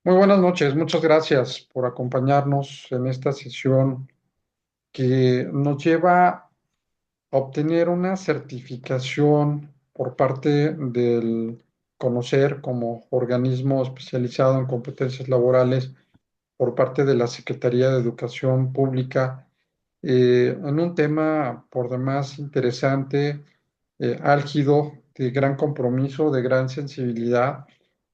Muy buenas noches, muchas gracias por acompañarnos en esta sesión que nos lleva a obtener una certificación por parte del CONOCER como organismo especializado en competencias laborales por parte de la Secretaría de Educación Pública en un tema por demás interesante, álgido, de gran compromiso, de gran sensibilidad,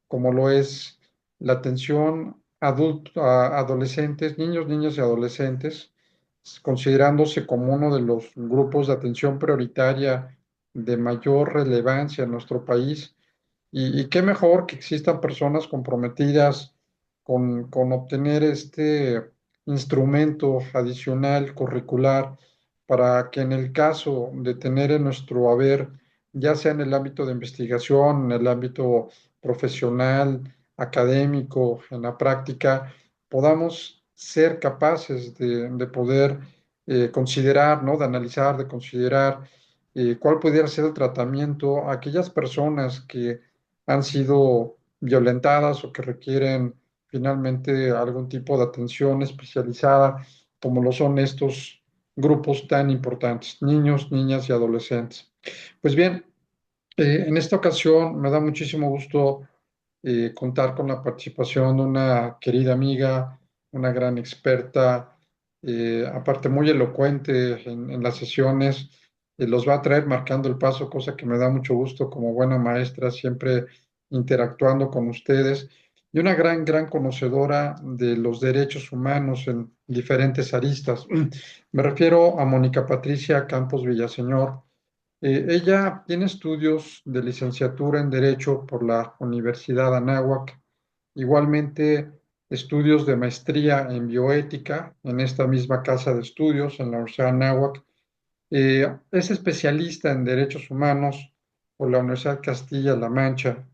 como lo es la atención a adolescentes, niños, niñas y adolescentes, considerándose como uno de los grupos de atención prioritaria de mayor relevancia en nuestro país. Y qué mejor que existan personas comprometidas con obtener este instrumento adicional curricular para que en el caso de tener en nuestro haber, ya sea en el ámbito de investigación, en el ámbito profesional, académico, en la práctica, podamos ser capaces de poder considerar, ¿no? De analizar, de considerar cuál pudiera ser el tratamiento a aquellas personas que han sido violentadas o que requieren finalmente algún tipo de atención especializada, como lo son estos grupos tan importantes, niños, niñas y adolescentes. Pues bien, en esta ocasión me da muchísimo gusto contar con la participación de una querida amiga, una gran experta, aparte muy elocuente en las sesiones, los va a traer marcando el paso, cosa que me da mucho gusto como buena maestra, siempre interactuando con ustedes, y una gran, gran conocedora de los derechos humanos en diferentes aristas. Me refiero a Mónica Patricia Campos Villaseñor. Ella tiene estudios de licenciatura en Derecho por la Universidad Anáhuac, igualmente estudios de maestría en bioética en esta misma casa de estudios en la Universidad Anáhuac. Es especialista en derechos humanos por la Universidad Castilla-La Mancha.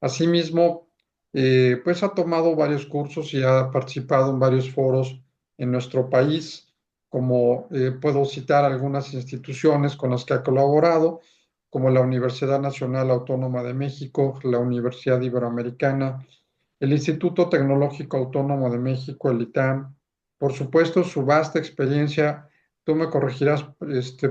Asimismo, pues ha tomado varios cursos y ha participado en varios foros en nuestro país, como puedo citar algunas instituciones con las que ha colaborado, como la Universidad Nacional Autónoma de México, la Universidad Iberoamericana, el Instituto Tecnológico Autónomo de México, el ITAM. Por supuesto, su vasta experiencia, tú me corregirás,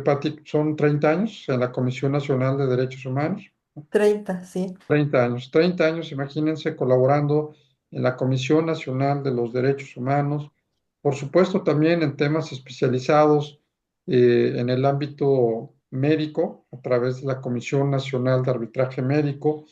Pati, son 30 años en la Comisión Nacional de Derechos Humanos. 30, sí. 30 años, imagínense, colaborando en la Comisión Nacional de los Derechos Humanos, por supuesto también en temas especializados en el ámbito médico, a través de la Comisión Nacional de Arbitraje Médico,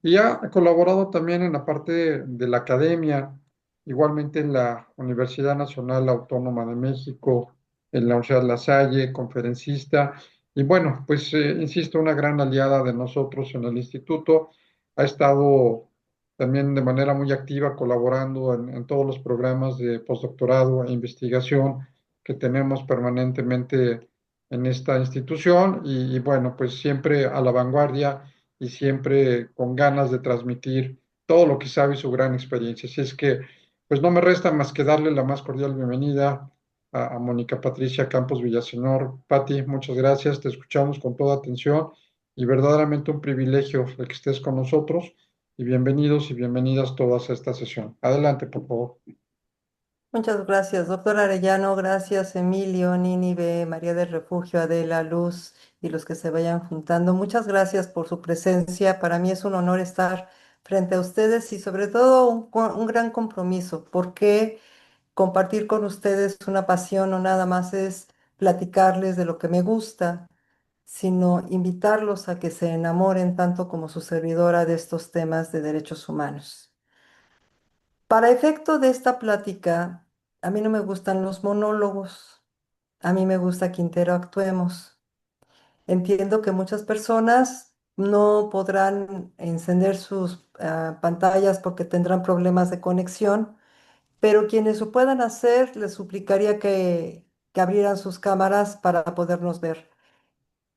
y ha colaborado también en la parte de la academia, igualmente en la Universidad Nacional Autónoma de México, en la Universidad La Salle, conferencista, y bueno, pues insisto, una gran aliada de nosotros en el instituto. Ha estado también de manera muy activa colaborando en todos los programas de postdoctorado e investigación que tenemos permanentemente en esta institución y bueno, pues siempre a la vanguardia y siempre con ganas de transmitir todo lo que sabe y su gran experiencia. Así es que, pues no me resta más que darle la más cordial bienvenida a Mónica Patricia Campos Villaseñor. Pati, muchas gracias, te escuchamos con toda atención y verdaderamente un privilegio el que estés con nosotros y bienvenidos y bienvenidas todas a esta sesión. Adelante, por favor. Muchas gracias, doctor Arellano. Gracias, Emilio, Nínive, María del Refugio, Adela, Luz y los que se vayan juntando. Muchas gracias por su presencia. Para mí es un honor estar frente a ustedes y sobre todo un gran compromiso, porque compartir con ustedes una pasión no nada más es platicarles de lo que me gusta, sino invitarlos a que se enamoren tanto como su servidora de estos temas de derechos humanos. Para efecto de esta plática, a mí no me gustan los monólogos, a mí me gusta que interactuemos. Entiendo que muchas personas no podrán encender sus pantallas porque tendrán problemas de conexión, pero quienes lo puedan hacer, les suplicaría que abrieran sus cámaras para podernos ver.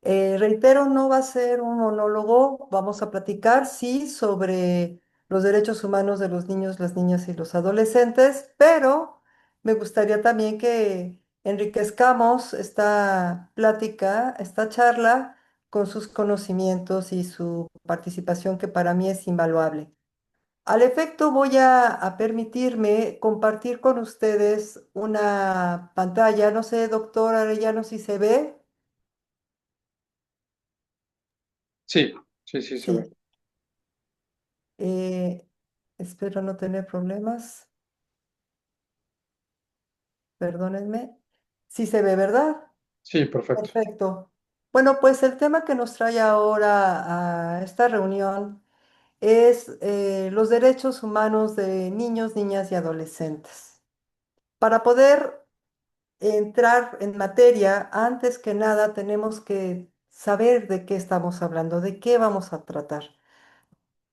Reitero, no va a ser un monólogo, vamos a platicar, sí, sobre los derechos humanos de los niños, las niñas y los adolescentes, pero me gustaría también que enriquezcamos esta plática, esta charla, con sus conocimientos y su participación, que para mí es invaluable. Al efecto, voy a permitirme compartir con ustedes una pantalla. No sé, doctor Arellano, si se ve. Sí, sí, sí, se ve. Sí. Eh, espero no tener problemas. Perdónenme. Sí se ve, ¿verdad? Sí, perfecto. Perfecto. Bueno, pues el tema que nos trae ahora a esta reunión es los derechos humanos de niños, niñas y adolescentes. Para poder entrar en materia, antes que nada tenemos que saber de qué estamos hablando, de qué vamos a tratar.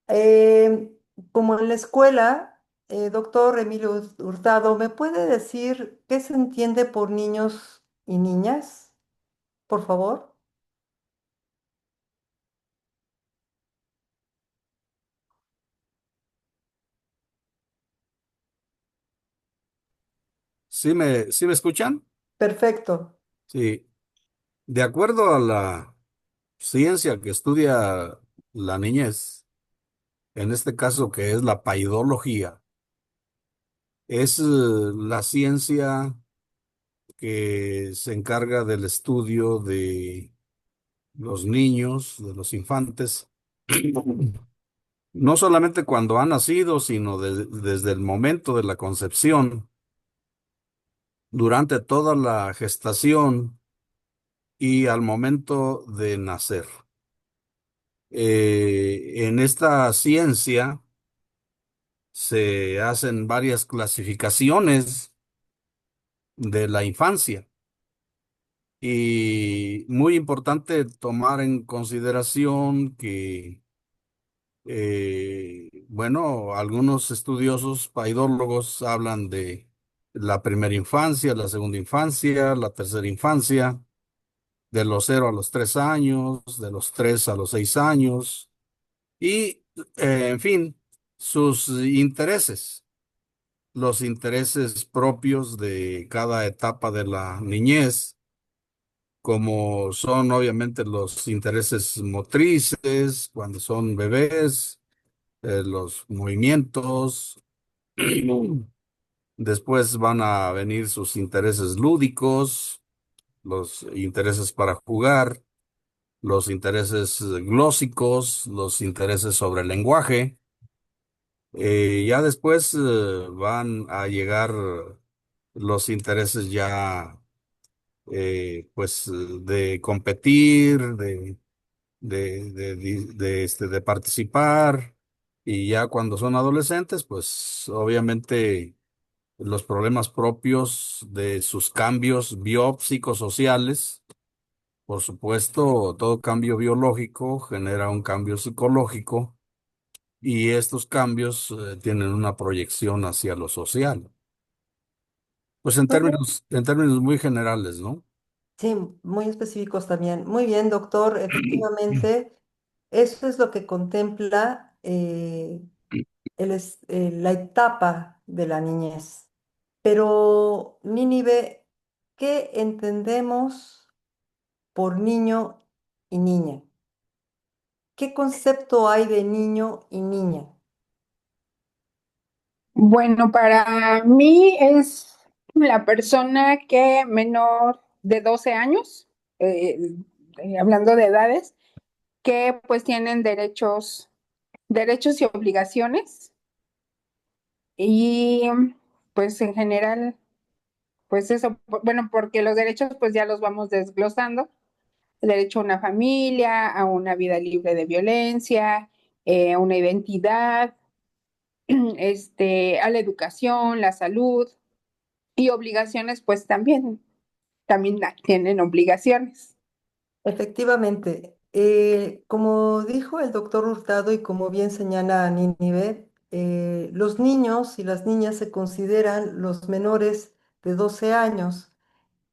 Como en la escuela, doctor Emilio Hurtado, ¿me puede decir qué se entiende por niños y niñas, por favor? Sí me escuchan? Perfecto. Sí. De acuerdo a la ciencia que estudia la niñez, en este caso que es la paidología, es la ciencia que se encarga del estudio de los niños, de los infantes, no solamente cuando han nacido, sino desde el momento de la concepción, durante toda la gestación y al momento de nacer. En esta ciencia se hacen varias clasificaciones de la infancia y muy importante tomar en consideración que, bueno, algunos estudiosos paidólogos hablan de la primera infancia, la segunda infancia, la tercera infancia, de los 0 a los 3 años, de los 3 a los 6 años y, en fin, sus intereses, los intereses propios de cada etapa de la niñez, como son obviamente los intereses motrices cuando son bebés, los movimientos, después van a venir sus intereses lúdicos, los intereses para jugar, los intereses glósicos, los intereses sobre el lenguaje. Ya después van a llegar los intereses ya, pues, de competir, de participar. Y ya cuando son adolescentes, pues obviamente los problemas propios de sus cambios biopsicosociales. Por supuesto, todo cambio biológico genera un cambio psicológico y estos cambios tienen una proyección hacia lo social. Pues en términos muy generales, ¿no? Sí, muy específicos también. Muy bien, doctor. Efectivamente, eso es lo que contempla la etapa de la niñez. Pero, Nínive, ¿qué entendemos por niño y niña? ¿Qué concepto hay de niño y niña? Bueno, para mí es la persona que menor de 12 años, eh, hablando de edades, que pues tienen derechos y obligaciones y pues en general, pues eso, bueno, porque los derechos pues ya los vamos desglosando, el derecho a una familia, a una vida libre de violencia, una identidad, a la educación, la salud y obligaciones pues también tienen obligaciones. Efectivamente, como dijo el doctor Hurtado y como bien señala Nínive, los niños y las niñas se consideran los menores de 12 años.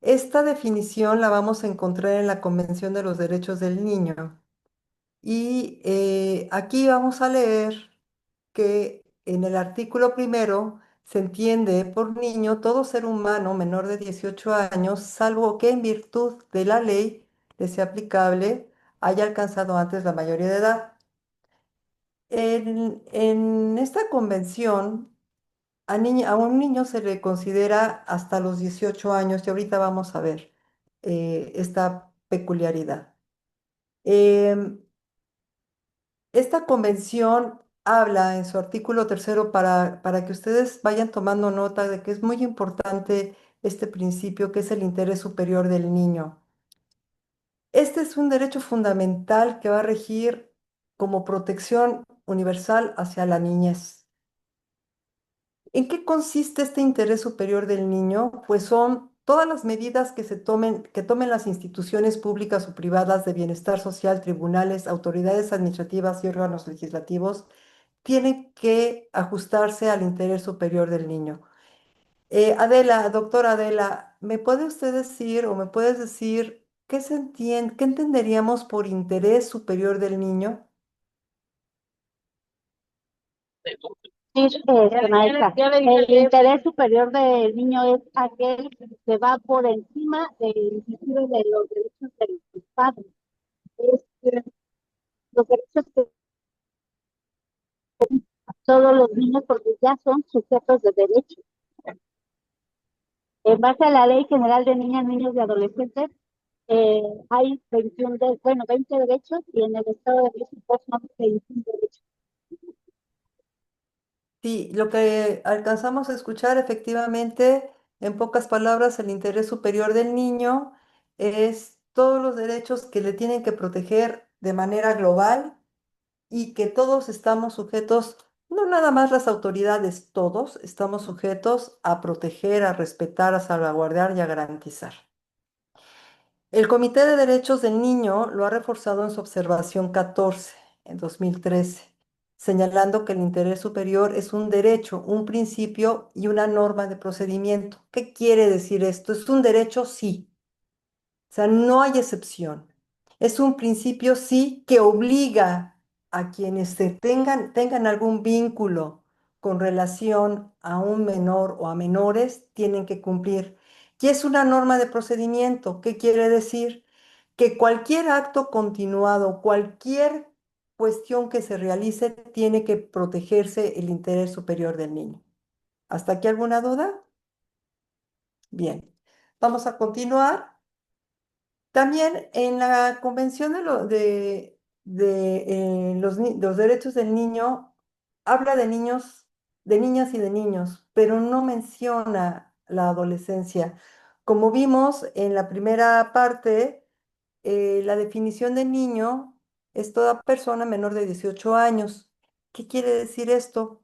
Esta definición la vamos a encontrar en la Convención de los Derechos del Niño. Y aquí vamos a leer que en el artículo primero se entiende por niño todo ser humano menor de 18 años, salvo que en virtud de la ley le sea aplicable haya alcanzado antes la mayoría de edad. En esta convención, a un niño se le considera hasta los 18 años, y ahorita vamos a ver esta peculiaridad. Em, Esta convención habla en su artículo tercero para que ustedes vayan tomando nota de que es muy importante este principio que es el interés superior del niño. Este es un derecho fundamental que va a regir como protección universal hacia la niñez. ¿En qué consiste este interés superior del niño? Pues son todas las medidas que tomen las instituciones públicas o privadas de bienestar social, tribunales, autoridades administrativas y órganos legislativos tienen que ajustarse al interés superior del niño. Adela, doctora Adela, ¿me puede usted decir o me puedes decir qué entenderíamos por interés superior del niño? Sí, maestra, el interés superior del niño es aquel que va por encima inclusive de los derechos de los padres. Es, los derechos que todos los niños porque ya son sujetos de derecho. En base a la Ley General de Niñas, Niños y Adolescentes, hay 20 derechos y en el Estado de México son 21 derechos. Sí, lo que alcanzamos a escuchar efectivamente, en pocas palabras, el interés superior del niño es todos los derechos que le tienen que proteger de manera global y que todos estamos sujetos, no nada más las autoridades, todos estamos sujetos a proteger, a respetar, a salvaguardar y a garantizar. El Comité de Derechos del Niño lo ha reforzado en su observación 14 en 2013, señalando que el interés superior es un derecho, un principio y una norma de procedimiento. ¿Qué quiere decir esto? ¿Es un derecho? Sí. O sea, no hay excepción. Es un principio, sí, que obliga a quienes tengan algún vínculo con relación a un menor o a menores, tienen que cumplir. Y es una norma de procedimiento. ¿Qué quiere decir? Que cualquier acto continuado, cualquier cuestión que se realice, tiene que protegerse el interés superior del niño. ¿Hasta aquí alguna duda? Bien. Vamos a continuar. También en la Convención de los Derechos del Niño habla de niños, de niñas y de niños, pero no menciona la adolescencia. Como vimos en la primera parte, la definición de niño es toda persona menor de 18 años. ¿Qué quiere decir esto?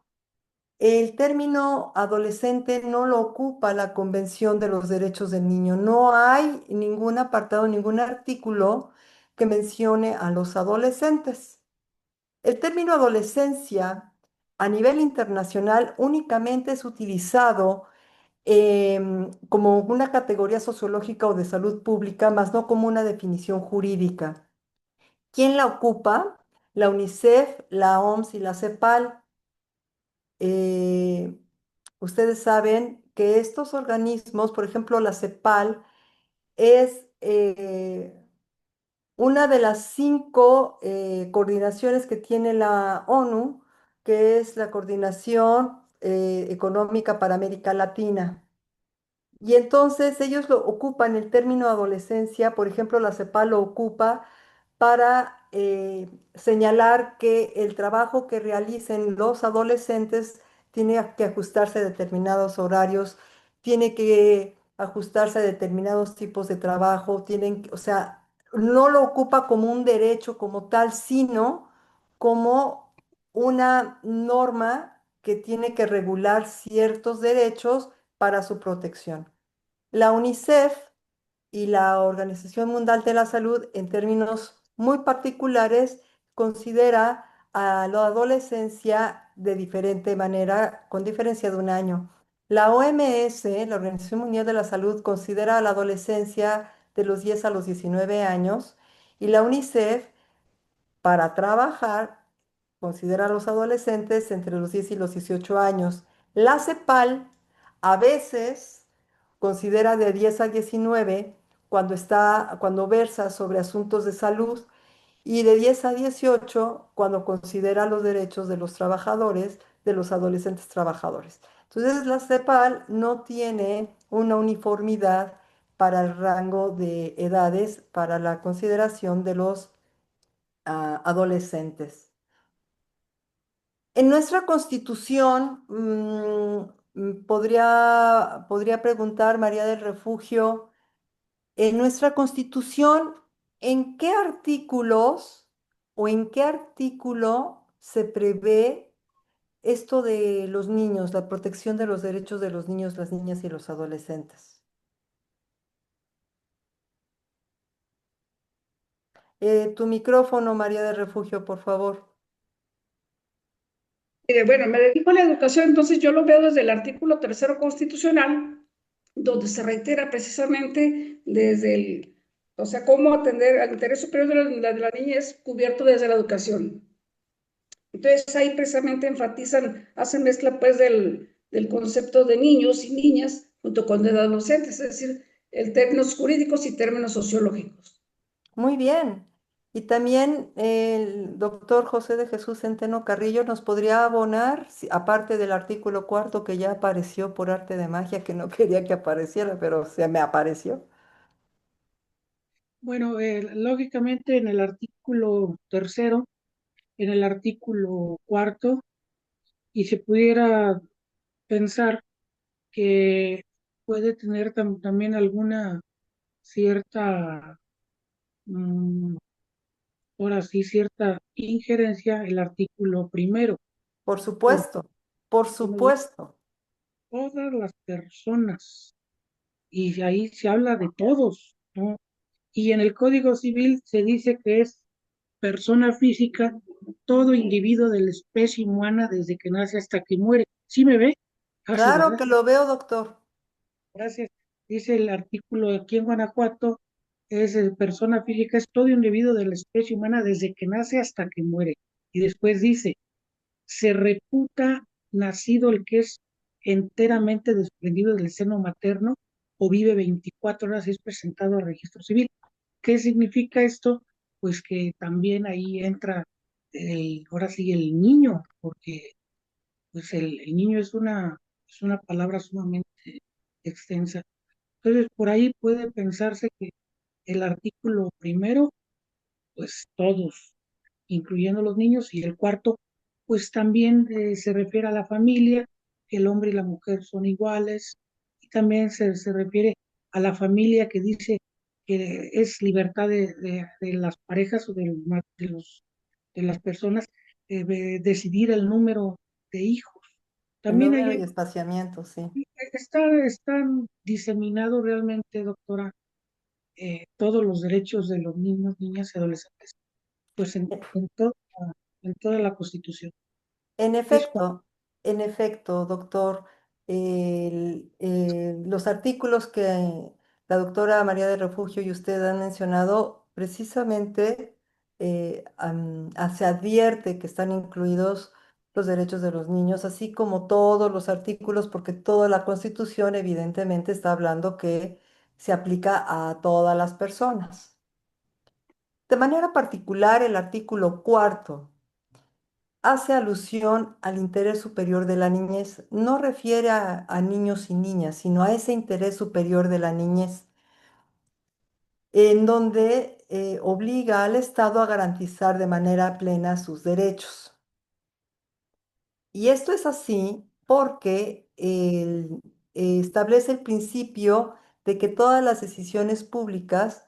El término adolescente no lo ocupa la Convención de los Derechos del Niño. No hay ningún apartado, ningún artículo que mencione a los adolescentes. El término adolescencia a nivel internacional únicamente es utilizado como una categoría sociológica o de salud pública, más no como una definición jurídica. ¿Quién la ocupa? La UNICEF, la OMS y la CEPAL. Eh, Ustedes saben que estos organismos, por ejemplo, la CEPAL, es una de las 5 coordinaciones que tiene la ONU, que es la Coordinación Económica para América Latina. Y entonces ellos lo ocupan el término adolescencia, por ejemplo, la CEPAL lo ocupa para señalar que el trabajo que realicen los adolescentes tiene que ajustarse a determinados horarios, tiene que ajustarse a determinados tipos de trabajo, o sea, no lo ocupa como un derecho como tal, sino como una norma que tiene que regular ciertos derechos para su protección. La UNICEF y la Organización Mundial de la Salud, en términos muy particulares, considera a la adolescencia de diferente manera, con diferencia de un año. La OMS, la Organización Mundial de la Salud, considera a la adolescencia de los 10 a los 19 años y la UNICEF, para trabajar, considera a los adolescentes entre los 10 y los 18 años. La CEPAL a veces considera de 10 a 19 cuando versa sobre asuntos de salud y de 10 a 18 cuando considera los derechos de los trabajadores, de los adolescentes trabajadores. Entonces, la CEPAL no tiene una uniformidad para el rango de edades para la consideración de los adolescentes. En nuestra Constitución, podría preguntar María del Refugio, en nuestra Constitución, ¿en qué artículos o en qué artículo se prevé esto de los niños, la protección de los derechos de los niños, las niñas y los adolescentes? Tu micrófono, María del Refugio, por favor. Bueno, me dedico a la educación, entonces yo lo veo desde el artículo 3º constitucional, donde se reitera precisamente o sea, cómo atender al interés superior de la niñez cubierto desde la educación. Entonces ahí precisamente enfatizan, hacen mezcla pues del concepto de niños y niñas junto con de adolescentes, es decir, el términos jurídicos y términos sociológicos. Muy bien. Y también el doctor José de Jesús Centeno Carrillo nos podría abonar, aparte del artículo 4 que ya apareció por arte de magia, que no quería que apareciera, pero se me apareció. Bueno, lógicamente en el artículo 3º, en el artículo 4º, y se pudiera pensar que puede tener también alguna cierta, mm, ahora sí, cierta injerencia el artículo 1º, Por porque supuesto, por como dice, supuesto. todas las personas, y ahí se habla de todos, ¿no? Y en el Código Civil se dice que es persona física todo individuo de la especie humana desde que nace hasta que muere. ¿Sí me ve? Ah, sí, Claro ¿verdad? que lo veo, doctor. Gracias. Dice el artículo aquí en Guanajuato, es persona física, es todo individuo de la especie humana desde que nace hasta que muere. Y después dice, se reputa nacido el que es enteramente desprendido del seno materno o vive 24 horas y es presentado al registro civil. ¿Qué significa esto? Pues que también ahí entra ahora sí el niño, porque pues el niño es una palabra sumamente extensa. Entonces, por ahí puede pensarse que el artículo 1º, pues todos, incluyendo los niños, y el 4º, pues también se refiere a la familia, que el hombre y la mujer son iguales, y también se refiere a la familia que dice que es libertad de las parejas o de las personas decidir el número de hijos. El También número ahí y espaciamiento, sí. están diseminados realmente, doctora, todos los derechos de los niños, niñas y adolescentes, pues en toda la Constitución. En Es efecto, en efecto, doctor, los artículos que la doctora María de Refugio y usted han mencionado, precisamente se advierte que están incluidos los derechos de los niños, así como todos los artículos, porque toda la Constitución evidentemente está hablando que se aplica a todas las personas. De manera particular, el artículo 4 hace alusión al interés superior de la niñez. No refiere a niños y niñas, sino a ese interés superior de la niñez, en donde obliga al Estado a garantizar de manera plena sus derechos. Y esto es así porque establece el principio de que todas las decisiones públicas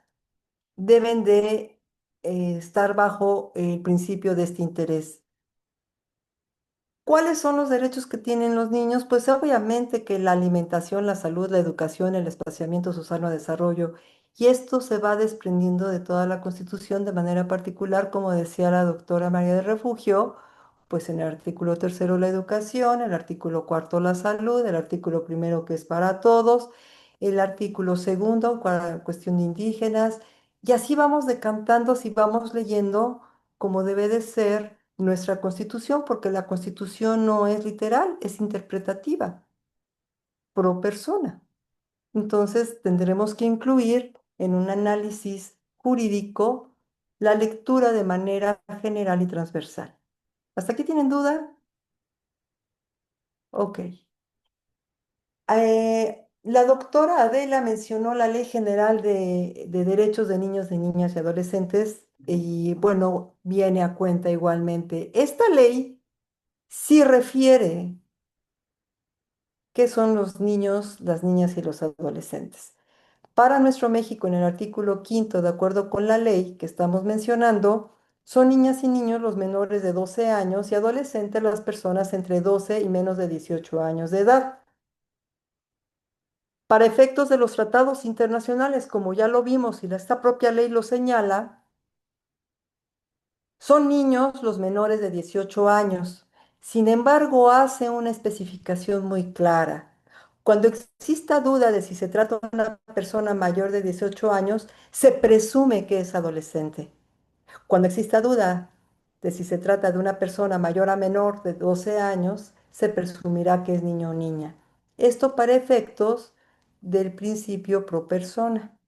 deben de estar bajo el principio de este interés. ¿Cuáles son los derechos que tienen los niños? Pues obviamente que la alimentación, la salud, la educación, el espaciamiento, su sano desarrollo. Y esto se va desprendiendo de toda la Constitución de manera particular, como decía la doctora María del Refugio, pues en el artículo 3º la educación, el artículo 4º la salud, el artículo 1º que es para todos, el artículo 2º, cuestión de indígenas, y así vamos decantando, si vamos leyendo como debe de ser nuestra Constitución, porque la Constitución no es literal, es interpretativa, pro persona. Entonces tendremos que incluir en un análisis jurídico la lectura de manera general y transversal. ¿Hasta aquí tienen duda? Ok. La doctora Adela mencionó la Ley General de Derechos de Niños, de Niñas y Adolescentes y bueno, viene a cuenta igualmente. Esta ley sí refiere qué son los niños, las niñas y los adolescentes. Para nuestro México, en el artículo quinto, de acuerdo con la ley que estamos mencionando, son niñas y niños los menores de 12 años y adolescentes las personas entre 12 y menos de 18 años de edad. Para efectos de los tratados internacionales, como ya lo vimos y esta propia ley lo señala, son niños los menores de 18 años. Sin embargo, hace una especificación muy clara. Cuando exista duda de si se trata de una persona mayor de 18 años, se presume que es adolescente. Cuando exista duda de si se trata de una persona mayor a menor de 12 años, se presumirá que es niño o niña. Esto para efectos del principio pro persona.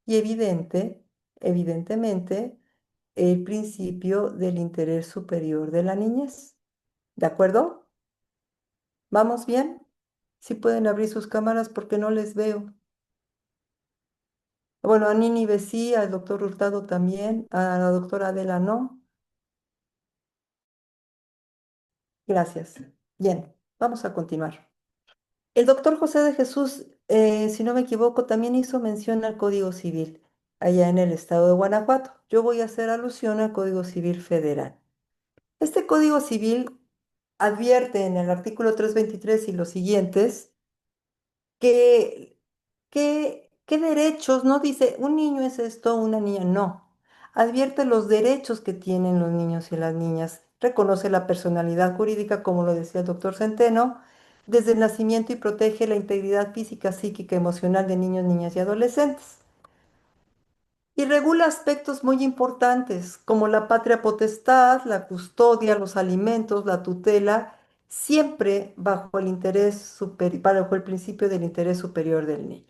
Y evidentemente, el principio del interés superior de la niñez. ¿De acuerdo? ¿Vamos bien? Si pueden abrir sus cámaras porque no les veo. Bueno, a Nínive sí, al doctor Hurtado también, a la doctora Adela no. Gracias. Bien, vamos a continuar. El doctor José de Jesús, si no me equivoco, también hizo mención al Código Civil allá en el estado de Guanajuato. Yo voy a hacer alusión al Código Civil Federal. Este Código Civil advierte en el artículo 323 y los siguientes que, qué derechos, no dice un niño es esto, una niña no. Advierte los derechos que tienen los niños y las niñas. Reconoce la personalidad jurídica, como lo decía el doctor Centeno, desde el nacimiento y protege la integridad física, psíquica, emocional de niños, niñas y adolescentes. Y regula aspectos muy importantes como la patria potestad, la custodia, los alimentos, la tutela, siempre bajo el bajo el principio del interés superior del niño.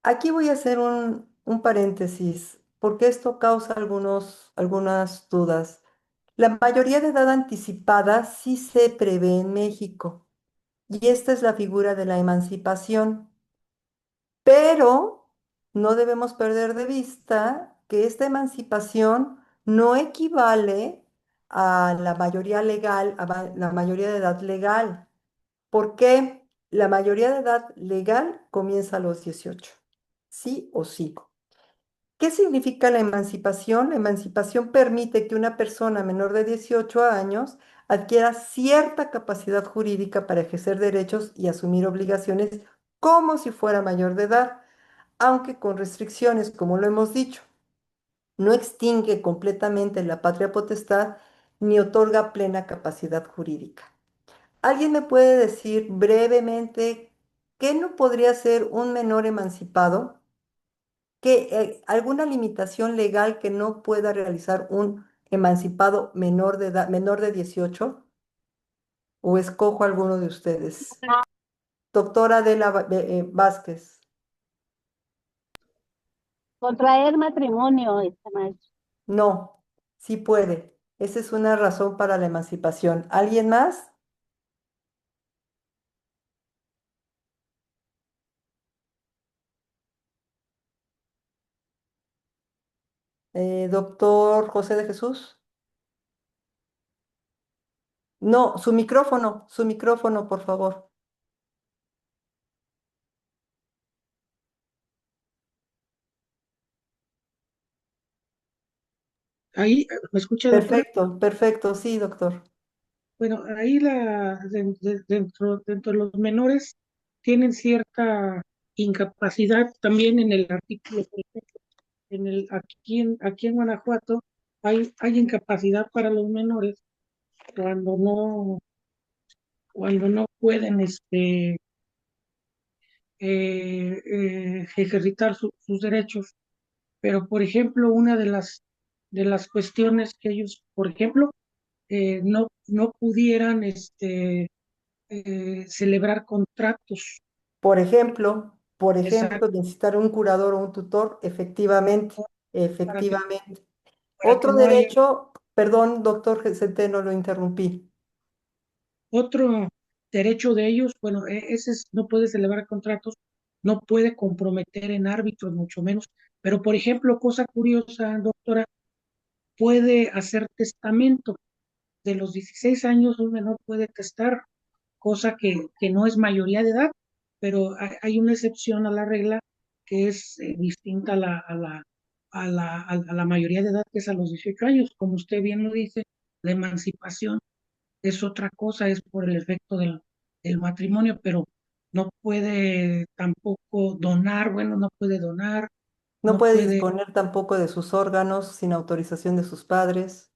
Aquí voy a hacer un paréntesis porque esto causa algunas dudas. La mayoría de edad anticipada sí se prevé en México y esta es la figura de la emancipación. Pero no debemos perder de vista que esta emancipación no equivale a la mayoría legal, la mayoría de edad legal. ¿Por qué? La mayoría de edad legal comienza a los 18, sí o sí. ¿Qué significa la emancipación? La emancipación permite que una persona menor de 18 años adquiera cierta capacidad jurídica para ejercer derechos y asumir obligaciones como si fuera mayor de edad, aunque con restricciones, como lo hemos dicho. No extingue completamente la patria potestad ni otorga plena capacidad jurídica. ¿Alguien me puede decir brevemente qué no podría ser un menor emancipado? ¿Alguna limitación legal que no pueda realizar un emancipado menor de edad, menor de 18? ¿O escojo alguno de ustedes? Doctora Adela Vázquez. Contraer matrimonio, maestra. No, sí puede. Esa es una razón para la emancipación. ¿Alguien más? Doctor José de Jesús. No, su micrófono, por favor. Ahí, ¿me escucha, doctora? Perfecto, perfecto, sí, doctor. Bueno, ahí dentro de los menores tienen cierta incapacidad también en el artículo, por ejemplo, aquí en Guanajuato hay incapacidad para los menores cuando no pueden ejercitar sus derechos. Pero, por ejemplo, una de las cuestiones que ellos, por ejemplo, no pudieran celebrar contratos. Por ejemplo, Por ejemplo, Exacto, necesitar un curador o un tutor, efectivamente, para que, efectivamente. para que Otro no haya derecho, perdón, doctor Centeno, lo interrumpí. otro derecho de ellos, bueno, ese no puede celebrar contratos, no puede comprometer en árbitros, mucho menos. Pero, por ejemplo, cosa curiosa, doctora, puede hacer testamento. De los 16 años, un menor puede testar, cosa que no es mayoría de edad, pero hay una excepción a la regla que es distinta a la mayoría de edad, que es a los 18 años. Como usted bien lo dice, la emancipación es otra cosa, es por el efecto del matrimonio, pero no puede tampoco donar, bueno, no puede donar, No no puede puede, disponer tampoco de sus órganos sin autorización de sus padres.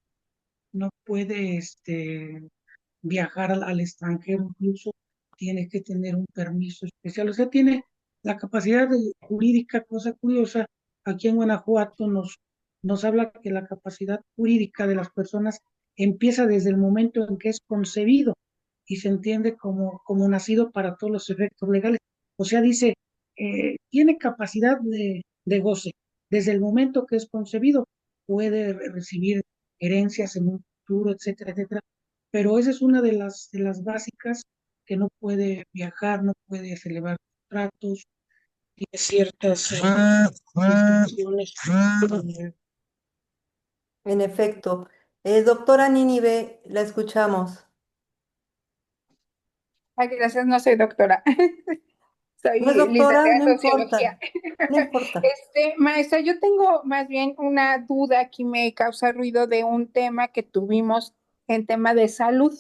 no puede viajar al extranjero, incluso tiene que tener un permiso especial. O sea, tiene la capacidad jurídica, cosa curiosa, aquí en Guanajuato nos habla que la capacidad jurídica de las personas empieza desde el momento en que es concebido y se entiende como nacido para todos los efectos legales. O sea, dice, tiene capacidad de goce. Desde el momento que es concebido, puede recibir herencias en un futuro, etcétera, etcétera, pero esa es una de las básicas, que no puede viajar, no puede celebrar tratos, tiene ciertas restricciones. En efecto. Doctora Nínive, la escuchamos. Ay, gracias, no soy doctora. No es Soy doctora, licenciada no en sociología. importa, no importa. Maestra, yo tengo más bien una duda que me causa ruido de un tema que tuvimos en tema de salud,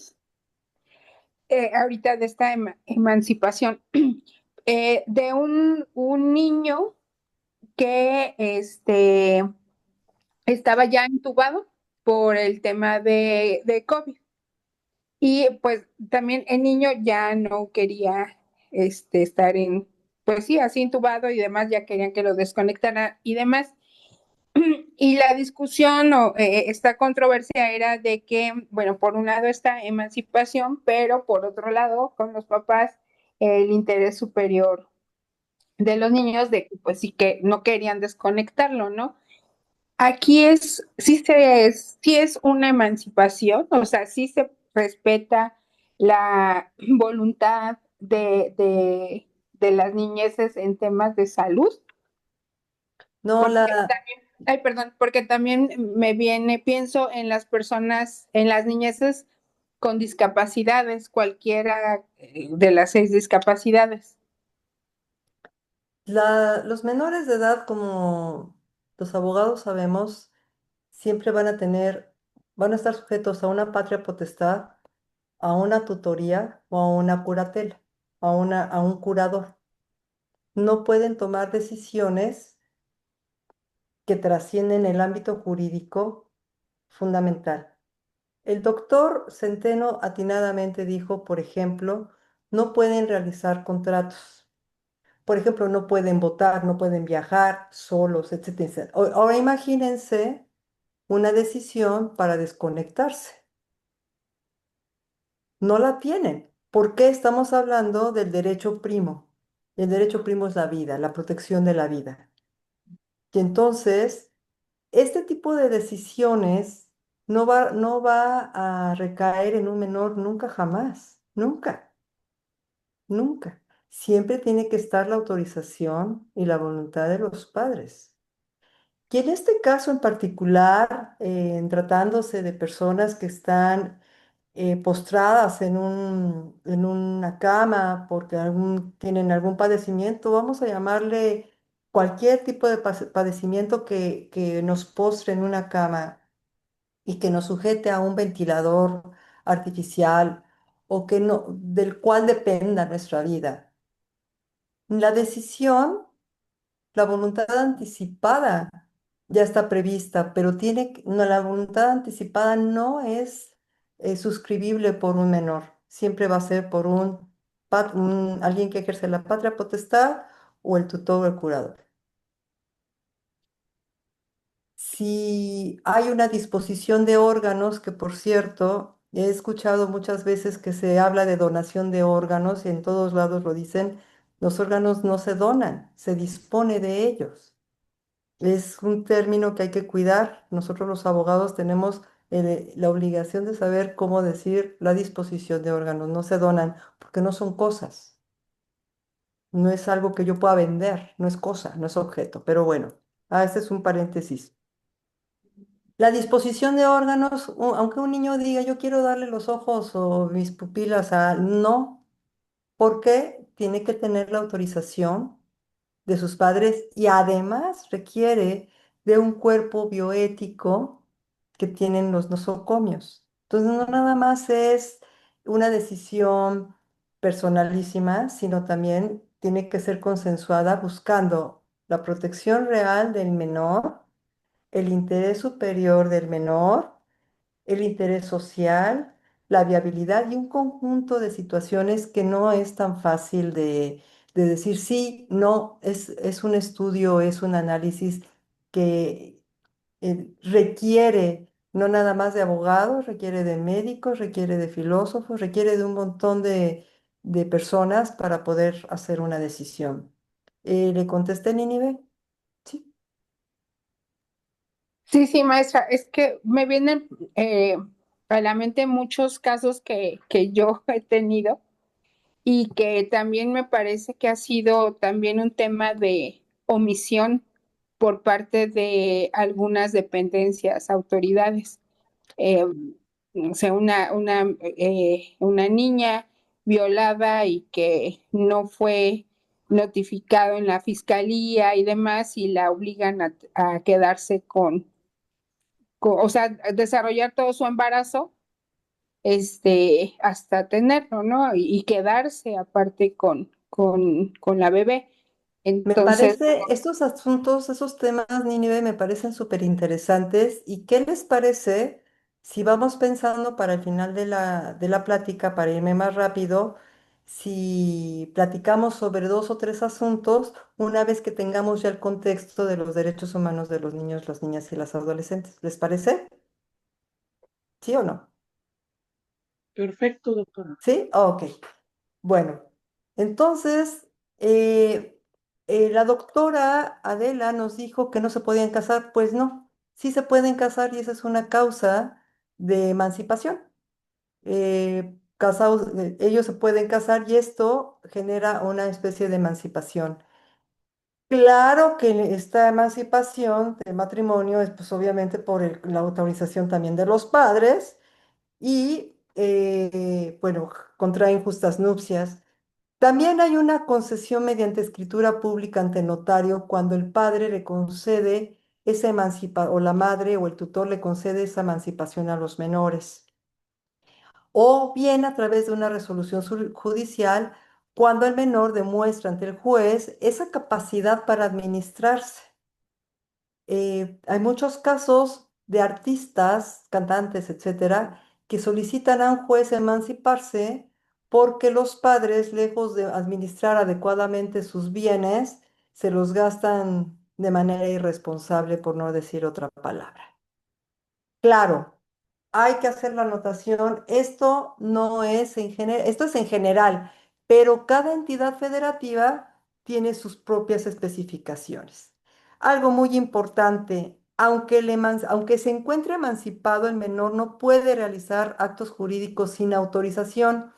ahorita de esta emancipación, de un niño que estaba ya intubado por el tema de COVID. Y pues también el niño ya no quería estar pues sí, así intubado y demás, ya querían que lo desconectaran y demás. Y la discusión o esta controversia era de que, bueno, por un lado esta emancipación, pero por otro lado, con los papás, el interés superior de los niños, de que pues sí que no querían desconectarlo, ¿no? Aquí sí es una emancipación, o sea, sí se respeta la voluntad de las niñeces en temas de salud, No, porque también, ay, perdón, porque también pienso en las personas, en las niñeces con discapacidades, cualquiera de las 6 discapacidades. los menores de edad, como los abogados sabemos, siempre van a estar sujetos a una patria potestad, a una tutoría o a una curatela, a un curador. No pueden tomar decisiones que trascienden el ámbito jurídico fundamental. El doctor Centeno atinadamente dijo, por ejemplo, no pueden realizar contratos. Por ejemplo, no pueden votar, no pueden viajar solos, etcétera. Ahora imagínense una decisión para desconectarse. No la tienen. ¿Por qué estamos hablando del derecho primo? El derecho primo es la vida, la protección de la vida. Y entonces, este tipo de decisiones no va a recaer en un menor nunca jamás, nunca, nunca. Siempre tiene que estar la autorización y la voluntad de los padres. Y en este caso en particular, en tratándose de personas que están postradas en una cama porque tienen algún padecimiento, vamos a llamarle cualquier tipo de padecimiento que nos postre en una cama y que nos sujete a un ventilador artificial o que no, del cual dependa nuestra vida. La decisión, la voluntad anticipada ya está prevista, pero no, la voluntad anticipada no es suscribible por un menor. Siempre va a ser por alguien que ejerce la patria potestad o el tutor o el curador. Si hay una disposición de órganos, que por cierto, he escuchado muchas veces que se habla de donación de órganos y en todos lados lo dicen, Los órganos no se donan, se dispone de ellos. Es un término que hay que cuidar. Nosotros los abogados tenemos la obligación de saber cómo decir la disposición de órganos. No se donan porque no son cosas. No es algo que yo pueda vender, no es cosa, no es objeto. Pero bueno, este es un paréntesis. La disposición de órganos, aunque un niño diga, yo quiero darle los ojos o mis pupilas a... No, porque tiene que tener la autorización de sus padres y además requiere de un cuerpo bioético que tienen los nosocomios. Entonces, no nada más es una decisión personalísima, sino también tiene que ser consensuada buscando la protección real del menor, el interés superior del menor, el interés social, la viabilidad y un conjunto de situaciones que no es tan fácil de decir sí, no, es un estudio, es un análisis que requiere no nada más de abogados, requiere de médicos, requiere de filósofos, requiere de un montón de personas para poder hacer una decisión. ¿Le contesté, Nínive? Sí. Sí, sí, maestra, es que me vienen a la mente muchos casos que yo he tenido y que también me parece que ha sido también un tema de omisión por parte de algunas dependencias, autoridades. O sea, una niña violada y que no fue notificado en la fiscalía y demás y la obligan a quedarse o sea, desarrollar todo su embarazo, hasta tenerlo, ¿no? Y quedarse aparte con la bebé. Me Entonces, parece, estos asuntos, esos temas, Nínive, me parecen súper interesantes. ¿Y qué les parece si vamos pensando para el final de la plática, para irme más rápido, si platicamos sobre dos o tres asuntos una vez que tengamos ya el contexto de los derechos humanos de los niños, las niñas y las adolescentes? ¿Les parece? ¿Sí o no? Perfecto, doctora. ¿Sí? Ok. Bueno, entonces, eh, la doctora Adela nos dijo que no se podían casar. Pues no, sí se pueden casar y esa es una causa de emancipación. Ellos se pueden casar y esto genera una especie de emancipación. Claro que esta emancipación del matrimonio es pues obviamente por la autorización también de los padres y bueno, contraen justas nupcias. También hay una concesión mediante escritura pública ante notario cuando el padre le concede esa emancipación, o la madre o el tutor le concede esa emancipación a los menores. O bien a través de una resolución judicial cuando el menor demuestra ante el juez esa capacidad para administrarse. Hay muchos casos de artistas, cantantes, etcétera, que solicitan a un juez emanciparse porque los padres, lejos de administrar adecuadamente sus bienes, se los gastan de manera irresponsable, por no decir otra palabra. Claro, hay que hacer la anotación. Esto no es en general, esto es en general, pero cada entidad federativa tiene sus propias especificaciones. Algo muy importante, aunque se encuentre emancipado, el menor no puede realizar actos jurídicos sin autorización.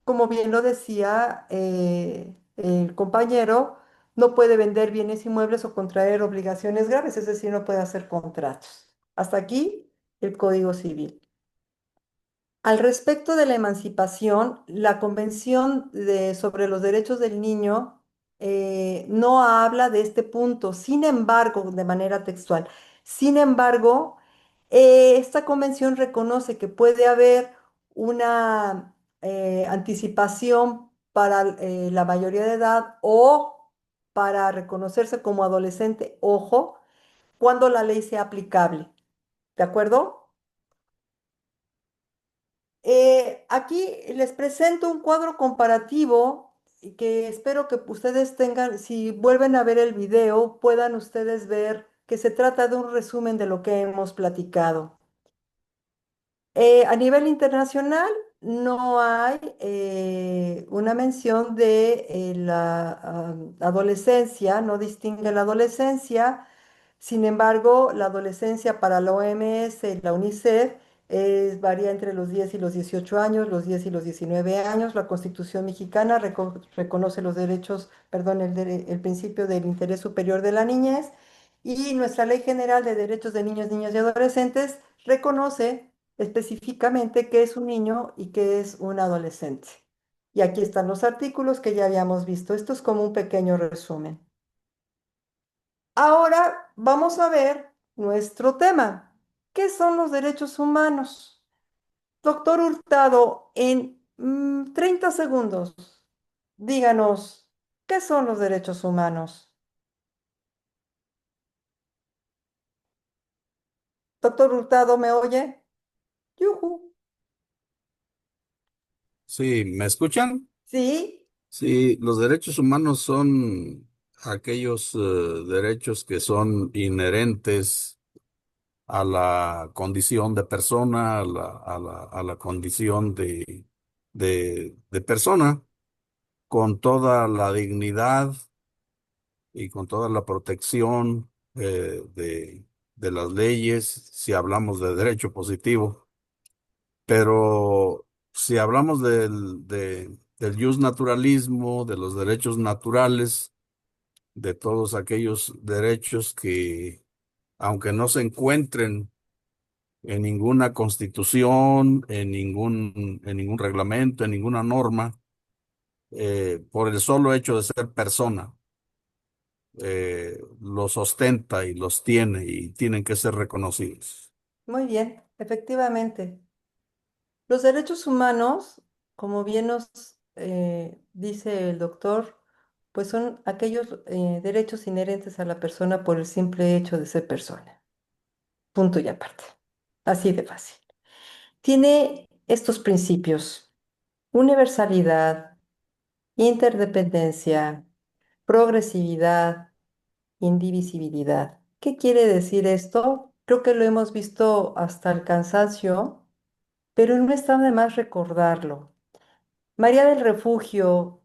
Como bien lo decía el compañero, no puede vender bienes inmuebles o contraer obligaciones graves, es decir, no puede hacer contratos. Hasta aquí el Código Civil. Al respecto de la emancipación, la sobre los Derechos del Niño no habla de este punto, sin embargo, de manera textual. Sin embargo, esta convención reconoce que puede haber una anticipación para la mayoría de edad o para reconocerse como adolescente, ojo, cuando la ley sea aplicable. ¿De acuerdo? Aquí les presento un cuadro comparativo y que espero que ustedes tengan, si vuelven a ver el video, puedan ustedes ver que se trata de un resumen de lo que hemos platicado. A nivel internacional, no hay una mención de la adolescencia, no distingue la adolescencia. Sin embargo, la adolescencia para la OMS y la UNICEF varía entre los 10 y los 18 años, los 10 y los 19 años. La Constitución mexicana reconoce los derechos, perdón, el principio del interés superior de la niñez, y nuestra Ley General de Derechos de Niños, Niñas y Adolescentes reconoce específicamente qué es un niño y qué es un adolescente. Y aquí están los artículos que ya habíamos visto. Esto es como un pequeño resumen. Ahora vamos a ver nuestro tema. ¿Qué son los derechos humanos? Doctor Hurtado, en 30 segundos, díganos, ¿qué son los derechos humanos? Doctor Hurtado, ¿me oye? Yujú. Sí, ¿me escuchan? ¿Sí? Sí, los derechos humanos son aquellos derechos que son inherentes a la condición de persona, a la condición de persona, con toda la dignidad y con toda la protección de las leyes, si hablamos de derecho positivo. Pero si hablamos del naturalismo, de los derechos naturales, de todos aquellos derechos que, aunque no se encuentren en ninguna constitución, en ningún reglamento, en ninguna norma, por el solo hecho de ser persona, los ostenta y los tiene y tienen que ser reconocidos. Muy bien, efectivamente. Los derechos humanos, como bien nos dice el doctor, pues son aquellos derechos inherentes a la persona por el simple hecho de ser persona. Punto y aparte. Así de fácil. Tiene estos principios: universalidad, interdependencia, progresividad, indivisibilidad. ¿Qué quiere decir esto? Creo que lo hemos visto hasta el cansancio, pero no está de más recordarlo. María del Refugio,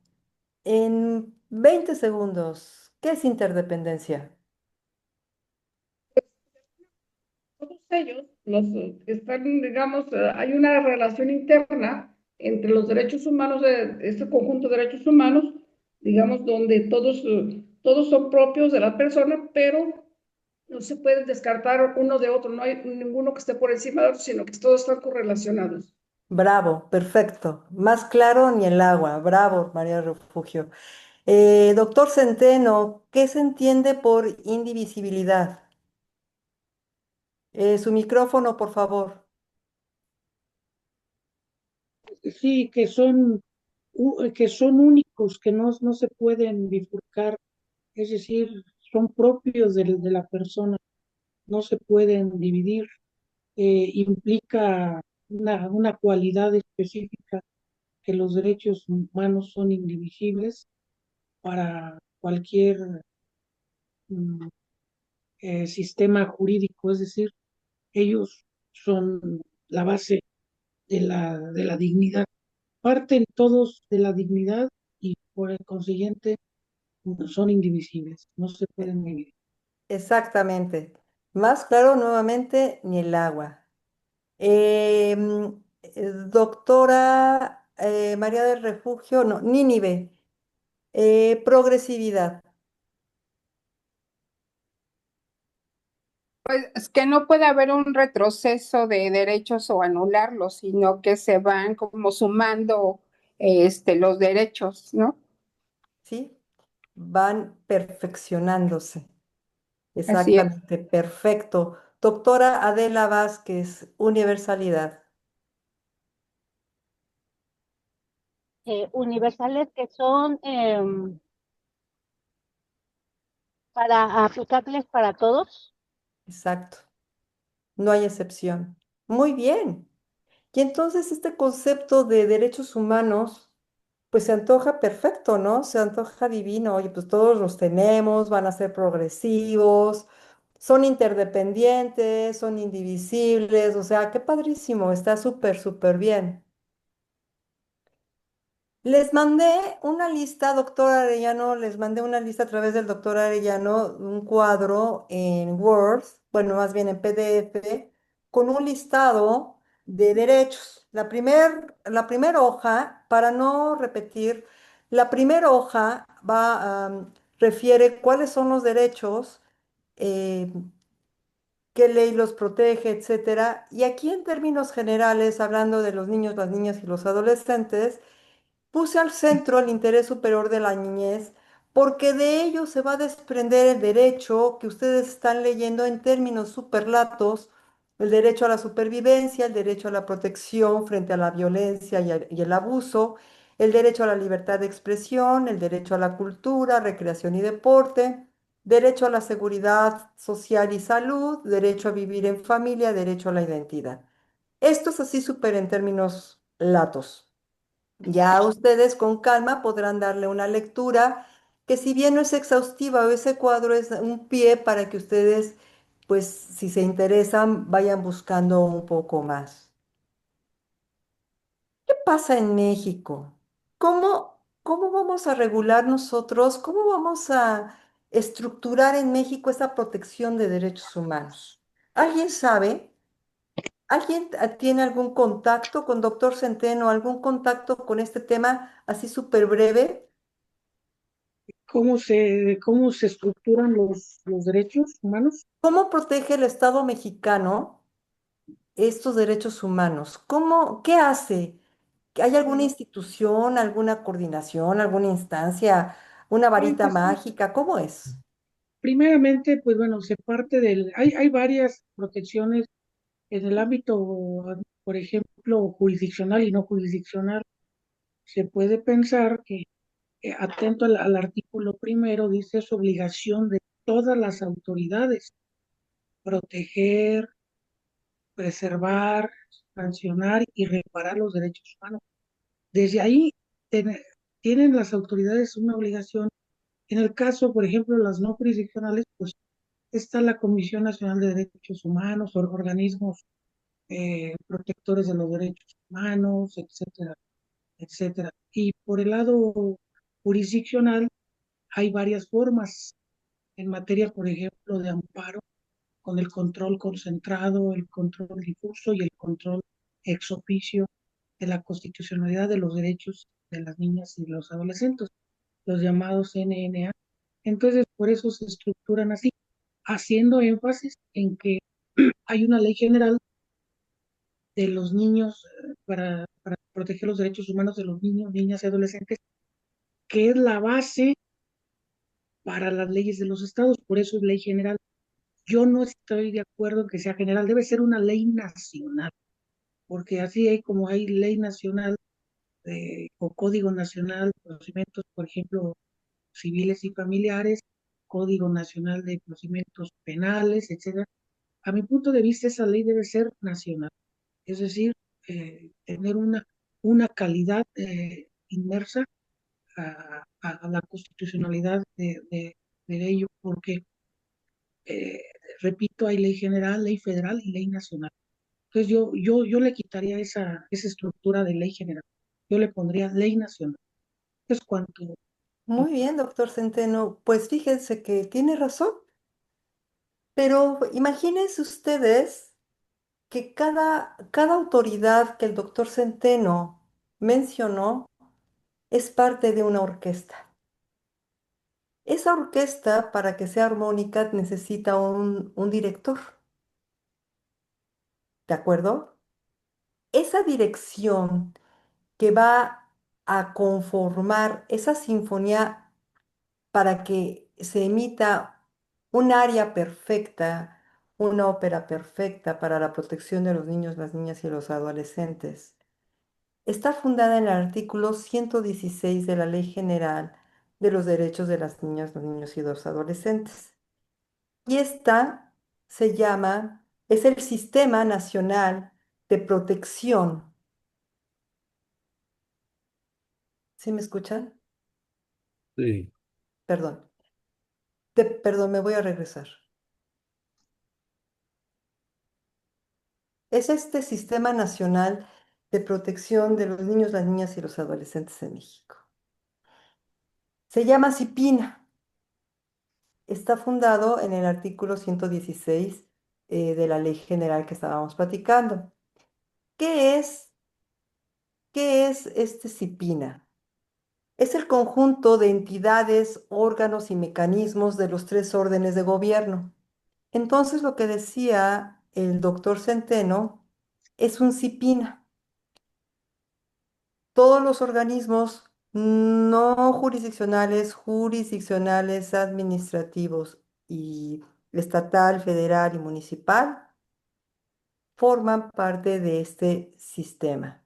en 20 segundos, ¿qué es interdependencia? Todos ellos, los que están, digamos, hay una relación interna entre los derechos humanos, de este conjunto de derechos humanos, digamos, donde todos son propios de la persona, pero no se pueden descartar uno de otro, no hay ninguno que esté por encima de otro, sino que todos están correlacionados. Bravo, perfecto. Más claro ni el agua. Bravo, María del Refugio. Doctor Centeno, ¿qué se entiende por indivisibilidad? Su micrófono, por favor. Sí, que son únicos, que no se pueden bifurcar, es decir, son propios de la persona, no se pueden dividir, implica una cualidad específica, que los derechos humanos son indivisibles para cualquier mm, sistema jurídico, es decir, ellos son la base de la dignidad, parten todos de la dignidad y por el consiguiente son indivisibles, no se E- pueden dividir. Exactamente. Más claro nuevamente ni el agua. Doctora María del Refugio, no, Nínive, progresividad. Pues es que no puede haber un retroceso de derechos o anularlos, sino que se van como sumando los derechos, ¿no? ¿Sí? Van perfeccionándose. Así es. Exactamente, perfecto. Doctora Adela Vázquez, universalidad. Universales que son para aplicables para todos. Exacto, no hay excepción. Muy bien. Y entonces este concepto de derechos humanos, pues se antoja perfecto, ¿no? Se antoja divino. Oye, pues todos los tenemos, van a ser progresivos, son interdependientes, son indivisibles, o sea, qué padrísimo, está súper, súper bien. Les mandé una lista, doctor Arellano, les mandé una lista a través del doctor Arellano, un cuadro en Word, bueno, más bien en PDF, con un listado de derechos. La primer hoja, para no repetir, la primera hoja refiere cuáles son los derechos, eh, qué ley los protege, etcétera. Y aquí en términos generales, hablando de los niños, las niñas y los adolescentes, puse al centro el interés superior de la niñez porque de ello se va a desprender el derecho que ustedes están leyendo en términos superlatos, el derecho a la supervivencia, el derecho a la protección frente a la violencia y el abuso, el derecho a la libertad de expresión, el derecho a la cultura, recreación y deporte, derecho a la seguridad social y salud, derecho a vivir en familia, derecho a la identidad. Esto es así súper en términos latos. Ya ustedes con calma podrán darle una lectura que si bien no es exhaustiva o ese cuadro es un pie para que ustedes, pues si se interesan, vayan buscando un poco más. ¿Qué pasa en México? ¿Cómo vamos a regular nosotros? ¿Cómo vamos a estructurar en México esa protección de derechos humanos? ¿Alguien sabe? ¿Alguien tiene algún contacto con doctor Centeno, algún contacto con este tema así súper breve? ¿Cómo se estructuran los derechos humanos? ¿Cómo protege el Estado mexicano estos derechos humanos? ¿Qué hace? ¿Hay alguna Bueno, institución, alguna coordinación, alguna instancia, una varita pues mágica? ¿Cómo es? primeramente, pues bueno, se parte hay varias protecciones en el ámbito, por ejemplo, jurisdiccional y no jurisdiccional. Se puede pensar que, atento al artículo primero, dice es obligación de todas las autoridades proteger, preservar, sancionar y reparar los derechos humanos. Desde ahí ten- tienen las autoridades una obligación. En el caso, por ejemplo, de las no jurisdiccionales, pues está la Comisión Nacional de Derechos Humanos, organismos protectores de los derechos humanos, etcétera, etcétera. Y por el lado jurisdiccional hay varias formas en materia, por ejemplo, de amparo, con el control concentrado, el control difuso y el control ex oficio de la constitucionalidad de los derechos de las niñas y los adolescentes, los llamados NNA. Entonces, por eso se estructuran así, haciendo énfasis en que hay una ley general de los niños para proteger los derechos humanos de los niños, niñas y adolescentes, que es la base para las leyes de los estados, por eso es ley general. Yo no estoy de acuerdo en que sea general, debe ser una ley nacional, porque así hay como hay ley nacional o código nacional de procedimientos, por ejemplo, civiles y familiares, código nacional de procedimientos penales, etcétera. A mi punto de vista, esa ley debe ser nacional, es decir, tener una calidad inmersa a la constitucionalidad de ello, porque, eh, repito, hay ley general, ley federal y ley nacional. Entonces yo le quitaría esa estructura de ley general. Yo le pondría ley nacional. Es cuanto. Muy bien, doctor Centeno. Pues fíjense que tiene razón, pero imagínense ustedes que cada autoridad que el doctor Centeno mencionó es parte de una orquesta. Esa orquesta, para que sea armónica, necesita un director, ¿de acuerdo? Esa dirección que va a conformar esa sinfonía para que se emita un aria perfecta, una ópera perfecta para la protección de los niños, las niñas y los adolescentes. Está fundada en el artículo 116 de la Ley General de los Derechos de las Niñas, los Niños y los Adolescentes. Y esta es el Sistema Nacional de Protección. ¿Sí me escuchan? Sí. Perdón. Perdón, me voy a regresar. Es este Sistema Nacional de Protección de los Niños, las Niñas y los Adolescentes en México. Se llama CIPINA. Está fundado en el artículo 116 de la Ley General que estábamos platicando. ¿Qué es, qué es este CIPINA? Es el conjunto de entidades, órganos y mecanismos de los tres órdenes de gobierno. Entonces, lo que decía el doctor Centeno es un CIPINA. Todos los organismos no jurisdiccionales, jurisdiccionales, administrativos y estatal, federal y municipal forman parte de este sistema.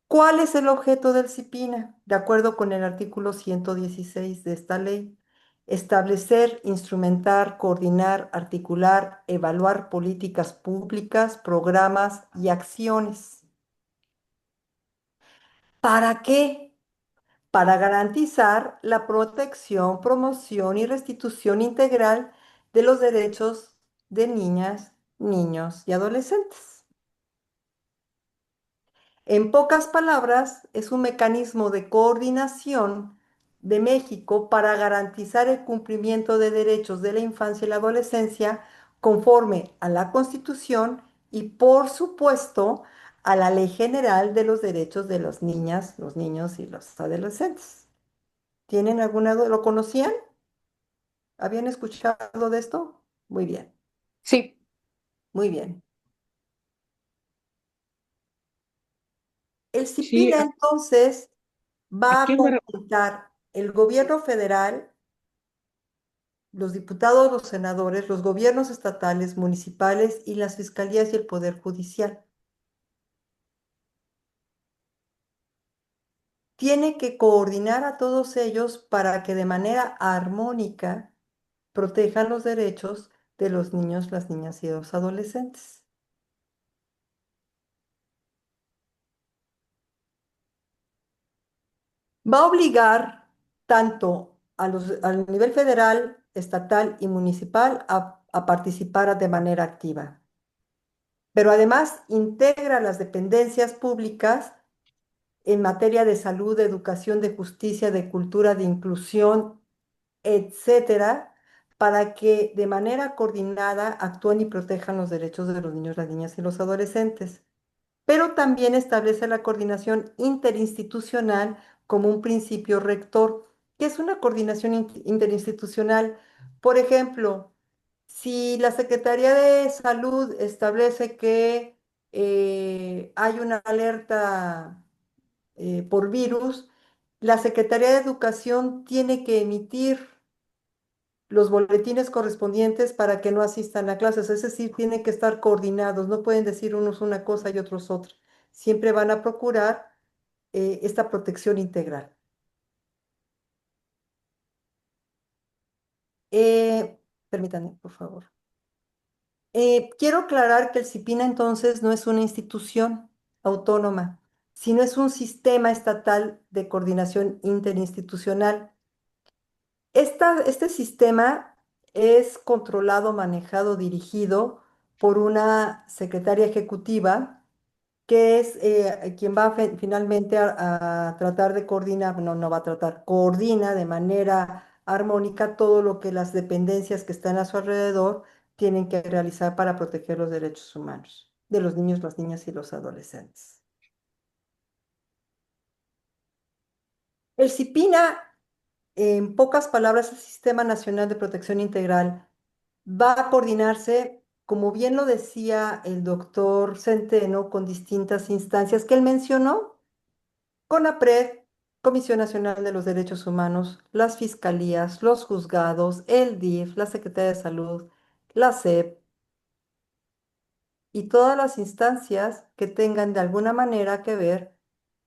¿Cuál es el objeto del CIPINA? De acuerdo con el artículo 116 de esta ley, establecer, instrumentar, coordinar, articular, evaluar políticas públicas, programas y acciones. ¿Para qué? Para garantizar la protección, promoción y restitución integral de los derechos de niñas, niños y adolescentes. En pocas palabras, es un mecanismo de coordinación de México para garantizar el cumplimiento de derechos de la infancia y la adolescencia conforme a la Constitución y, por supuesto, a la Ley General de los Derechos de las Niñas, los Niños y los Adolescentes. ¿Tienen alguna duda? ¿Lo conocían? ¿Habían escuchado de esto? Muy bien, Sí, muy bien. El Sí, CIPINA entonces va aquí a en Guanajuato, consultar el gobierno federal, los diputados, los senadores, los gobiernos estatales, municipales y las fiscalías y el Poder Judicial. Tiene que coordinar a todos ellos para que de manera armónica protejan los derechos de los niños, las niñas y los adolescentes. Va a obligar tanto al nivel federal, estatal y municipal a participar de manera activa. Pero además integra las dependencias públicas en materia de salud, de educación, de justicia, de cultura, de inclusión, etcétera, para que de manera coordinada actúen y protejan los derechos de los niños, las niñas y los adolescentes. Pero también establece la coordinación interinstitucional como un principio rector. ¿Qué es una coordinación interinstitucional? Por ejemplo, si la Secretaría de Salud establece que hay una alerta por virus, la Secretaría de Educación tiene que emitir los boletines correspondientes para que no asistan a clases. Es decir, tienen que estar coordinados, no pueden decir unos una cosa y otros otra. Siempre van a procurar esta protección integral. Eh, Permítanme, por favor. Quiero aclarar que el CIPINA entonces no es una institución autónoma, sino es un sistema estatal de coordinación interinstitucional. Este sistema es controlado, manejado, dirigido por una secretaria ejecutiva que es quien va finalmente a tratar de coordinar, no va a tratar, coordina de manera armónica todo lo que las dependencias que están a su alrededor tienen que realizar para proteger los derechos humanos de los niños, las niñas y los adolescentes. El CIPINA, en pocas palabras, el Sistema Nacional de Protección Integral, va a coordinarse, como bien lo decía el doctor Centeno, con distintas instancias que él mencionó: CONAPRED, Comisión Nacional de los Derechos Humanos, las fiscalías, los juzgados, el DIF, la Secretaría de Salud, la SEP y todas las instancias que tengan de alguna manera que ver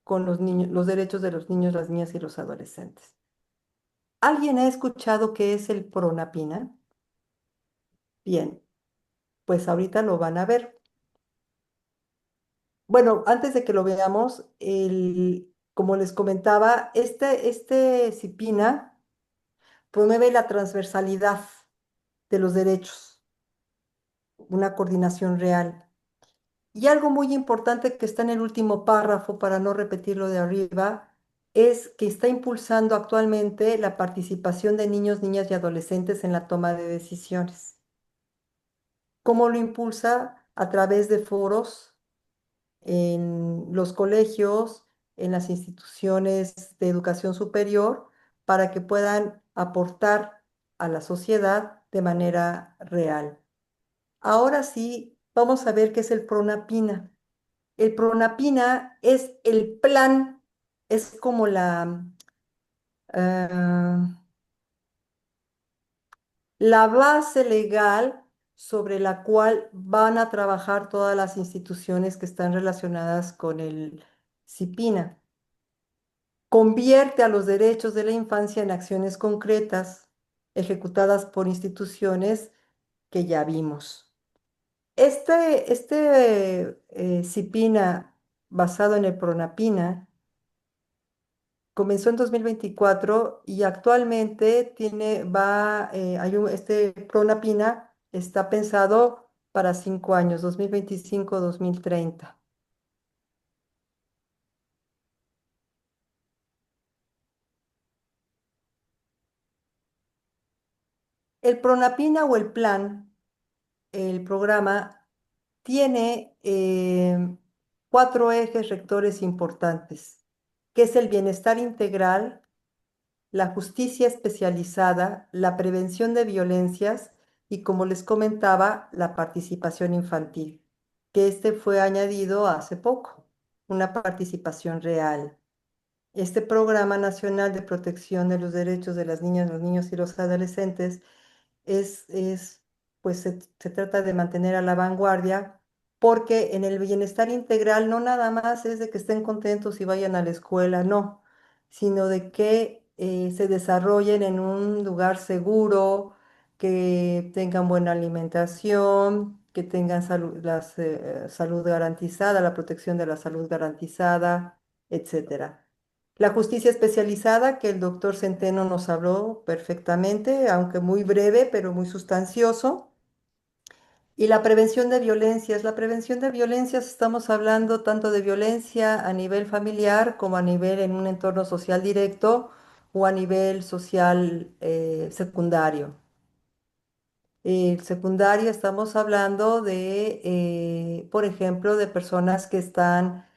con los niños, los derechos de los niños, las niñas y los adolescentes. ¿Alguien ha escuchado qué es el PRONAPINA? Bien, pues ahorita lo van a ver. Bueno, antes de que lo veamos, como les comentaba, este CIPINA promueve la transversalidad de los derechos, una coordinación real. Y algo muy importante que está en el último párrafo, para no repetirlo de arriba, es que está impulsando actualmente la participación de niños, niñas y adolescentes en la toma de decisiones. ¿Cómo lo impulsa? A través de foros en los colegios, en las instituciones de educación superior, para que puedan aportar a la sociedad de manera real. Ahora sí, vamos a ver qué es el PRONAPINA. El PRONAPINA es el plan, es como ah, la base legal sobre la cual van a trabajar todas las instituciones que están relacionadas con el CIPINA. Convierte a los derechos de la infancia en acciones concretas ejecutadas por instituciones que ya vimos. CIPINA basado en el PRONAPINA comenzó en 2024 y actualmente este PRONAPINA está pensado para 5 años, 2025-2030. El PRONAPINA o el plan, el programa, tiene 4 ejes rectores importantes, que es el bienestar integral, la justicia especializada, la prevención de violencias y, como les comentaba, la participación infantil, que este fue añadido hace poco, una participación real. Este Programa Nacional de Protección de los Derechos de las Niñas, los Niños y los Adolescentes pues se trata de mantener a la vanguardia, porque en el bienestar integral no nada más es de que estén contentos y vayan a la escuela, no, sino de que se desarrollen en un lugar seguro, que tengan buena alimentación, que tengan salud garantizada, la protección de la salud garantizada, etcétera. La justicia especializada, que el doctor Centeno nos habló perfectamente, aunque muy breve, pero muy sustancioso. Y la prevención de violencias. La prevención de violencias, estamos hablando tanto de violencia a nivel familiar como a nivel en un entorno social directo o a nivel social secundario. Secundaria, estamos hablando de, por ejemplo, de personas que están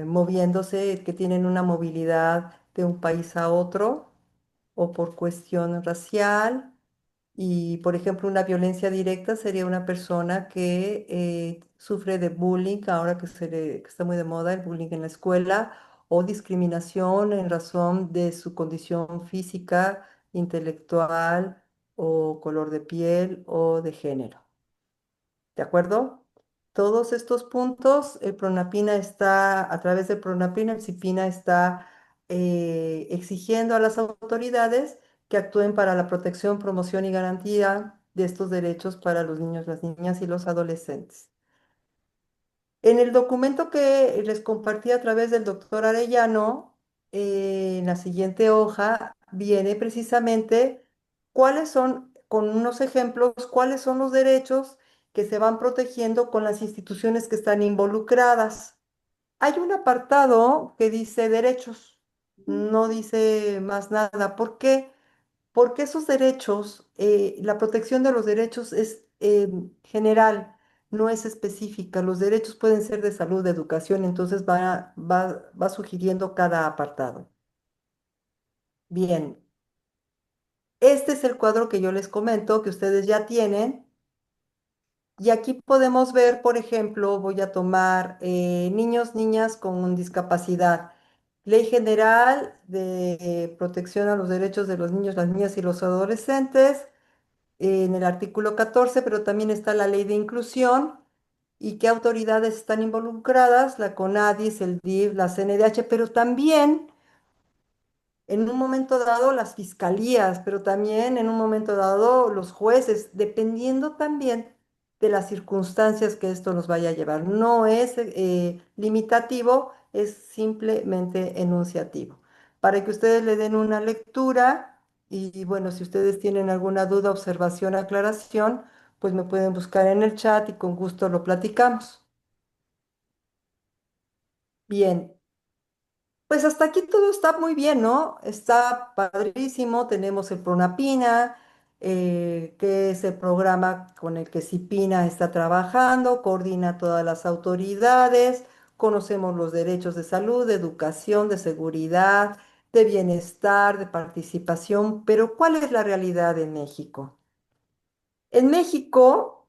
moviéndose, que tienen una movilidad de un país a otro o por cuestión racial. Y, por ejemplo, una violencia directa sería una persona que sufre de bullying, ahora que está muy de moda el bullying en la escuela, o discriminación en razón de su condición física, intelectual o color de piel o de género. ¿De acuerdo? Todos estos puntos, el Pronapina está, a través del Pronapina, el CIPINA está exigiendo a las autoridades que actúen para la protección, promoción y garantía de estos derechos para los niños, las niñas y los adolescentes. En el documento que les compartí a través del doctor Arellano, en la siguiente hoja viene precisamente cuáles son, con unos ejemplos, cuáles son los derechos que se van protegiendo con las instituciones que están involucradas. Hay un apartado que dice derechos, no dice más nada. ¿Por qué? Porque esos derechos, la protección de los derechos es general, no es específica. Los derechos pueden ser de salud, de educación, entonces va sugiriendo cada apartado. Bien, este es el cuadro que yo les comento, que ustedes ya tienen. Y aquí podemos ver, por ejemplo, voy a tomar niños, niñas con discapacidad. Ley General de Protección a los Derechos de los Niños, las Niñas y los Adolescentes, en el artículo 14, pero también está la ley de inclusión y qué autoridades están involucradas, la CONADIS, el DIF, la CNDH, pero también en un momento dado las fiscalías, pero también en un momento dado los jueces, dependiendo también de las circunstancias que esto nos vaya a llevar. No es limitativo, es simplemente enunciativo. Para que ustedes le den una lectura y bueno, si ustedes tienen alguna duda, observación, aclaración, pues me pueden buscar en el chat y con gusto lo platicamos. Bien, pues hasta aquí todo está muy bien, ¿no? Está padrísimo, tenemos el Pronapina, que es el programa con el que CIPINA está trabajando, coordina todas las autoridades, conocemos los derechos de salud, de educación, de seguridad, de bienestar, de participación, pero ¿cuál es la realidad en México? En México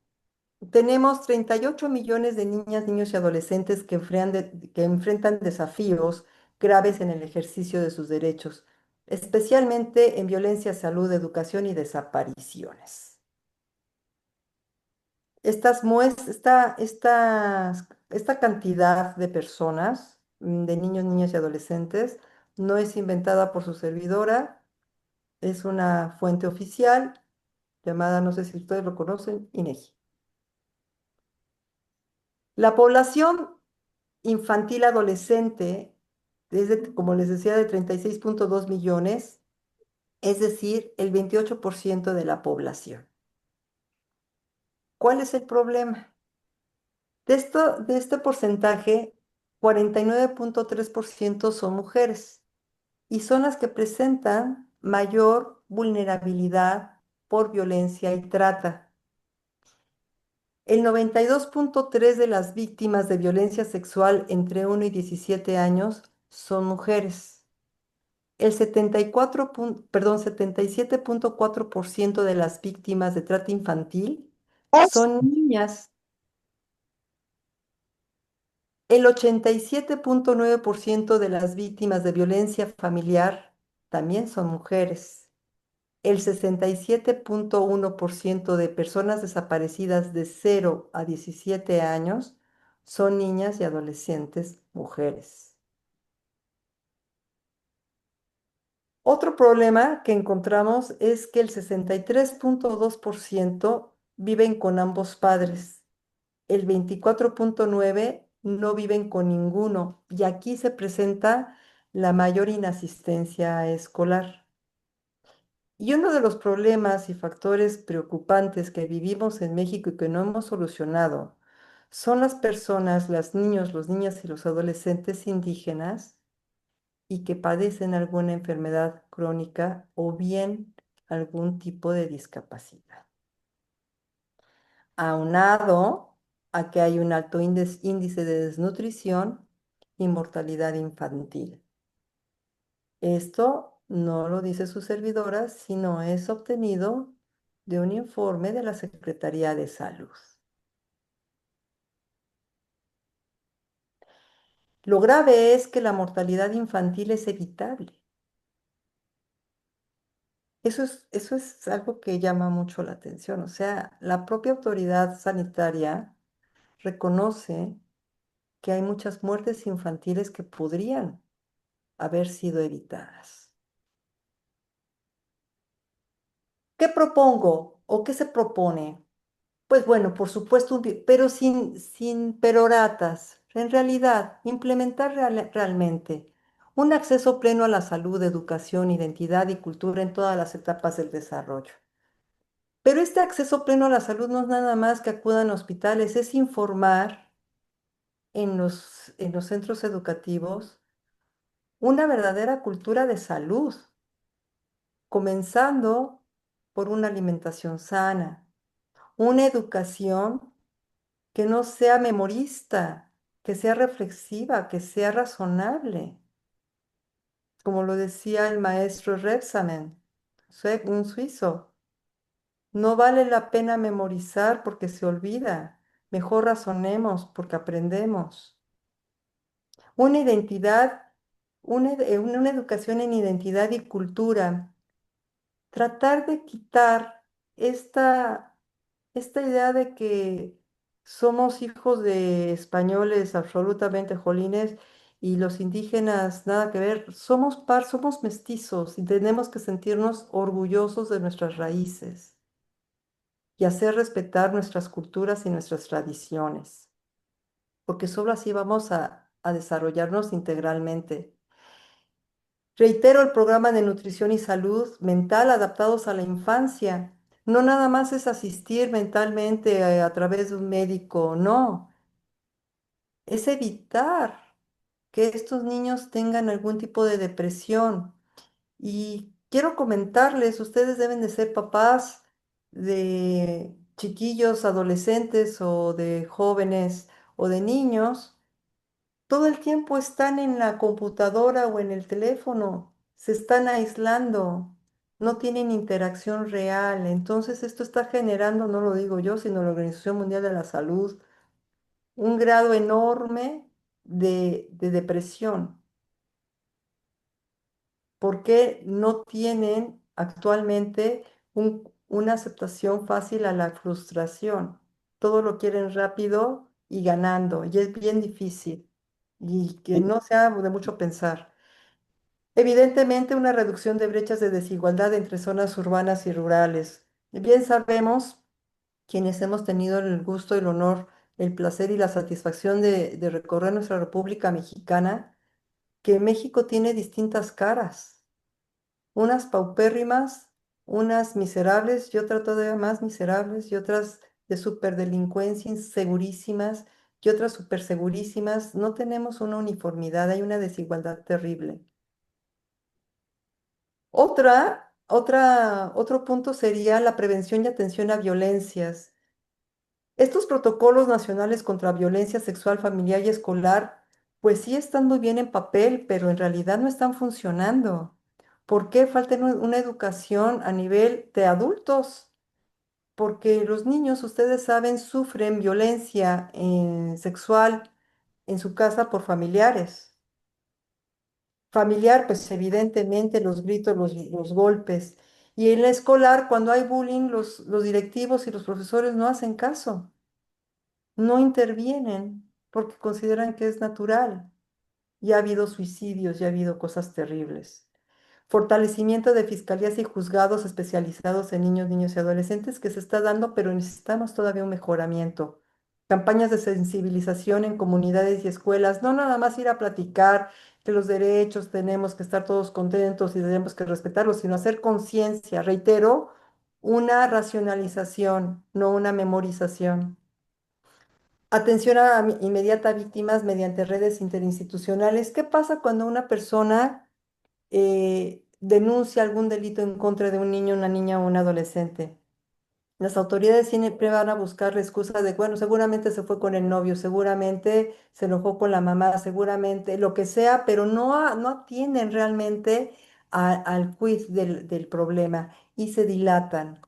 tenemos 38 millones de niñas, niños y adolescentes que enfrentan desafíos graves en el ejercicio de sus derechos, especialmente en violencia, salud, educación y desapariciones. Esta cantidad de personas, de niños, niñas y adolescentes, no es inventada por su servidora, es una fuente oficial llamada, no sé si ustedes lo conocen, INEGI. La población infantil adolescente, como les decía, de 36,2 millones, es decir, el 28% de la población. ¿Cuál es el problema? De este porcentaje, 49,3% son mujeres y son las que presentan mayor vulnerabilidad por violencia y trata. El 92,3% de las víctimas de violencia sexual entre 1 y 17 años son mujeres. El 77,4% de las víctimas de trata infantil son niñas. El 87,9% de las víctimas de violencia familiar también son mujeres. El 67,1% de personas desaparecidas de 0 a 17 años son niñas y adolescentes mujeres. Otro problema que encontramos es que el 63,2% viven con ambos padres, el 24,9% no viven con ninguno y aquí se presenta la mayor inasistencia escolar. Y uno de los problemas y factores preocupantes que vivimos en México y que no hemos solucionado son las personas, los niños, las niñas y los adolescentes indígenas y que padecen alguna enfermedad crónica o bien algún tipo de discapacidad. Aunado a que hay un alto índice de desnutrición y mortalidad infantil. Esto no lo dice su servidora, sino es obtenido de un informe de la Secretaría de Salud. Lo grave es que la mortalidad infantil es evitable. Eso es algo que llama mucho la atención. O sea, la propia autoridad sanitaria reconoce que hay muchas muertes infantiles que podrían haber sido evitadas. ¿Qué propongo o qué se propone? Pues bueno, por supuesto, pero sin peroratas. En realidad, implementar realmente un acceso pleno a la salud, educación, identidad y cultura en todas las etapas del desarrollo. Pero este acceso pleno a la salud no es nada más que acudan a hospitales, es informar en los centros educativos una verdadera cultura de salud, comenzando por una alimentación sana, una educación que no sea memorista, que sea reflexiva, que sea razonable, como lo decía el maestro Rebsamen, un suizo. No vale la pena memorizar porque se olvida. Mejor razonemos porque aprendemos. Una identidad, una educación en identidad y cultura. Tratar de quitar esta, esta idea de que somos hijos de españoles absolutamente jolines y los indígenas nada que ver. Somos mestizos y tenemos que sentirnos orgullosos de nuestras raíces y hacer respetar nuestras culturas y nuestras tradiciones, porque solo así vamos a desarrollarnos integralmente. Reitero el programa de nutrición y salud mental adaptados a la infancia. No nada más es asistir mentalmente a través de un médico, no, es evitar que estos niños tengan algún tipo de depresión. Y quiero comentarles, ustedes deben de ser papás de chiquillos, adolescentes o de jóvenes o de niños. Todo el tiempo están en la computadora o en el teléfono, se están aislando, no tienen interacción real. Entonces esto está generando, no lo digo yo, sino la Organización Mundial de la Salud, un grado enorme de depresión. ¿Por qué no tienen actualmente una aceptación fácil a la frustración? Todo lo quieren rápido y ganando, y es bien difícil, y que no sea de mucho pensar. Evidentemente, una reducción de brechas de desigualdad entre zonas urbanas y rurales. Bien sabemos, quienes hemos tenido el gusto, el honor, el placer y la satisfacción de recorrer nuestra República Mexicana, que México tiene distintas caras, unas paupérrimas, unas miserables y otras todavía más miserables y otras de superdelincuencia insegurísimas y otras supersegurísimas. No tenemos una uniformidad, hay una desigualdad terrible. Otro punto sería la prevención y atención a violencias. Estos protocolos nacionales contra violencia sexual, familiar y escolar, pues sí están muy bien en papel, pero en realidad no están funcionando. ¿Por qué falta una educación a nivel de adultos? Porque los niños, ustedes saben, sufren violencia sexual en su casa por familiares. Familiar, pues evidentemente los gritos, los golpes. Y en la escolar, cuando hay bullying, los directivos y los profesores no hacen caso, no intervienen porque consideran que es natural. Ya ha habido suicidios, ya ha habido cosas terribles. Fortalecimiento de fiscalías y juzgados especializados en niños, niños y adolescentes que se está dando, pero necesitamos todavía un mejoramiento. Campañas de sensibilización en comunidades y escuelas, no nada más ir a platicar que los derechos tenemos que estar todos contentos y tenemos que respetarlos, sino hacer conciencia, reitero, una racionalización, no una memorización. Atención inmediata a víctimas mediante redes interinstitucionales. ¿Qué pasa cuando una persona denuncia algún delito en contra de un niño, una niña o un adolescente? Las autoridades siempre van a buscar la excusa de, bueno, seguramente se fue con el novio, seguramente se enojó con la mamá, seguramente lo que sea, pero no atienden realmente al quiz del problema y se dilatan.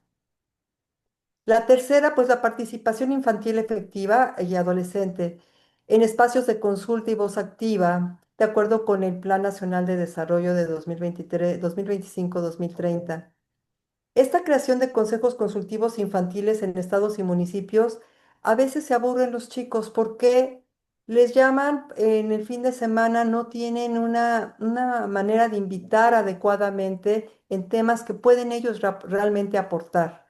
La tercera, pues la participación infantil efectiva y adolescente en espacios de consulta y voz activa, de acuerdo con el Plan Nacional de Desarrollo de 2023, 2025-2030. Esta creación de consejos consultivos infantiles en estados y municipios, a veces se aburren los chicos porque les llaman en el fin de semana, no tienen una manera de invitar adecuadamente en temas que pueden ellos realmente aportar.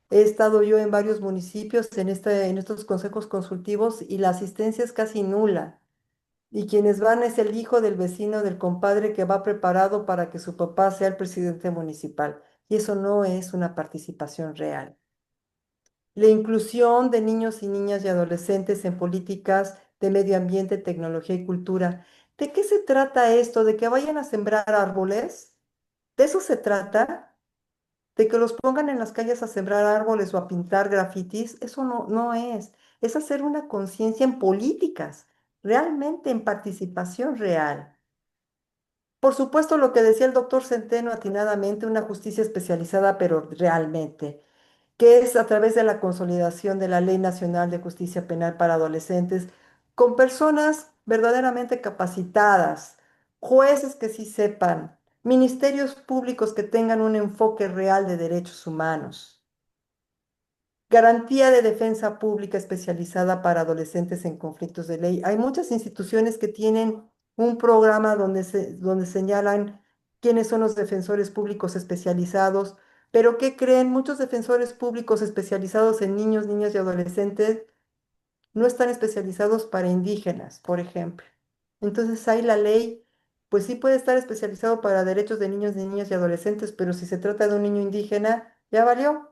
He estado yo en varios municipios en estos consejos consultivos y la asistencia es casi nula. Y quienes van es el hijo del vecino, del compadre que va preparado para que su papá sea el presidente municipal. Y eso no es una participación real. La inclusión de niños y niñas y adolescentes en políticas de medio ambiente, tecnología y cultura. ¿De qué se trata esto? ¿De que vayan a sembrar árboles? ¿De eso se trata? ¿De que los pongan en las calles a sembrar árboles o a pintar grafitis? Eso no es. Es hacer una conciencia en políticas, realmente en participación real. Por supuesto, lo que decía el doctor Centeno atinadamente, una justicia especializada, pero realmente, que es a través de la consolidación de la Ley Nacional de Justicia Penal para Adolescentes, con personas verdaderamente capacitadas, jueces que sí sepan, ministerios públicos que tengan un enfoque real de derechos humanos. Garantía de defensa pública especializada para adolescentes en conflictos de ley. Hay muchas instituciones que tienen un programa donde señalan quiénes son los defensores públicos especializados, pero ¿qué creen? Muchos defensores públicos especializados en niños, niñas y adolescentes no están especializados para indígenas, por ejemplo. Entonces ahí la ley, pues sí puede estar especializado para derechos de niños, de niñas y adolescentes, pero si se trata de un niño indígena, ya valió.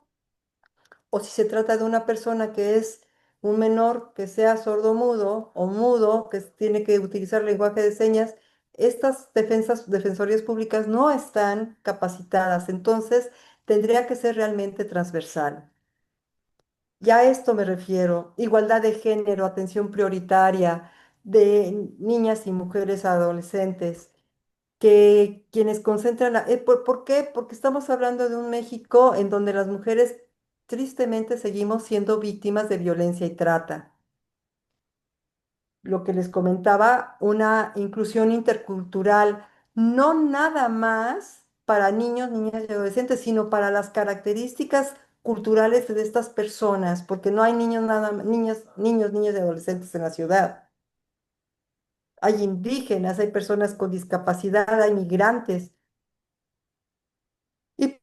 O si se trata de una persona que es un menor que sea sordomudo o mudo, que tiene que utilizar lenguaje de señas, estas defensorías públicas no están capacitadas, entonces tendría que ser realmente transversal. Ya a esto me refiero, igualdad de género, atención prioritaria de niñas y mujeres adolescentes, que quienes concentran, ¿por qué? Porque estamos hablando de un México en donde las mujeres tristemente seguimos siendo víctimas de violencia y trata. Lo que les comentaba, una inclusión intercultural, no nada más para niños, niñas y adolescentes, sino para las características culturales de estas personas, porque no hay niños nada, niños y adolescentes en la ciudad. Hay indígenas, hay personas con discapacidad, hay migrantes. Y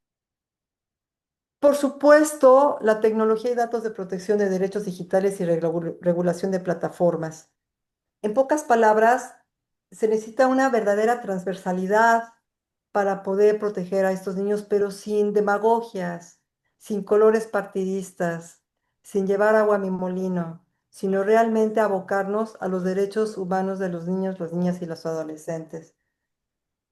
por supuesto, la tecnología y datos de protección de derechos digitales y regulación de plataformas. En pocas palabras, se necesita una verdadera transversalidad para poder proteger a estos niños, pero sin demagogias, sin colores partidistas, sin llevar agua a mi molino, sino realmente abocarnos a los derechos humanos de los niños, las niñas y los adolescentes.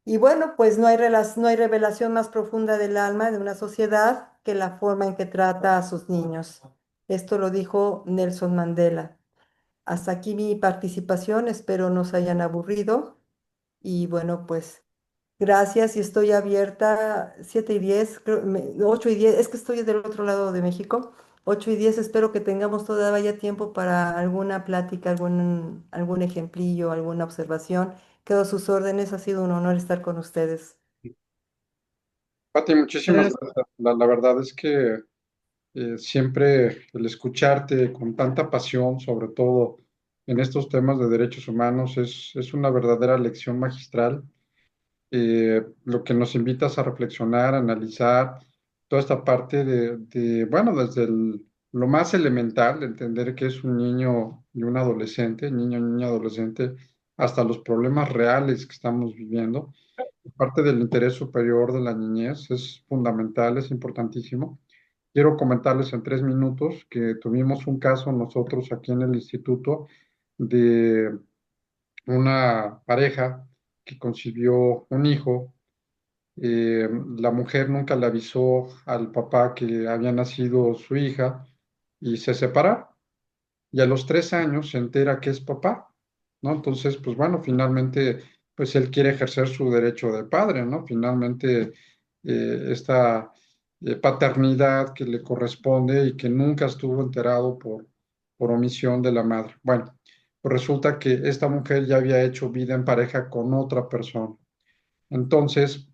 Y bueno, pues no hay revelación más profunda del alma de una sociedad que la forma en que trata a sus niños. Esto lo dijo Nelson Mandela. Hasta aquí mi participación, espero no se hayan aburrido y bueno, pues gracias y estoy abierta 7:10, 8:10, es que estoy del otro lado de México, 8:10, espero que tengamos todavía tiempo para alguna plática, algún ejemplillo, alguna observación. Quedo a sus órdenes, ha sido un honor estar con ustedes. Pati, muchísimas Gracias. gracias. La verdad es que siempre el escucharte con tanta pasión, sobre todo en estos temas de derechos humanos, es una verdadera lección magistral. Lo que nos invitas a reflexionar, a analizar toda esta parte bueno, desde lo más elemental, de entender que es un niño y un adolescente, niño, niña, adolescente, hasta los problemas reales que estamos viviendo. Parte del interés superior de la niñez es fundamental, es importantísimo. Quiero comentarles en 3 minutos que tuvimos un caso nosotros aquí en el instituto de una pareja que concibió un hijo. La mujer nunca le avisó al papá que había nacido su hija y se separaron. Y a los 3 años se entera que es papá, ¿no? Entonces, pues bueno, finalmente, pues él quiere ejercer su derecho de padre, ¿no? Finalmente, esta paternidad que le corresponde y que nunca estuvo enterado por omisión de la madre. Bueno, pues resulta que esta mujer ya había hecho vida en pareja con otra persona. Entonces,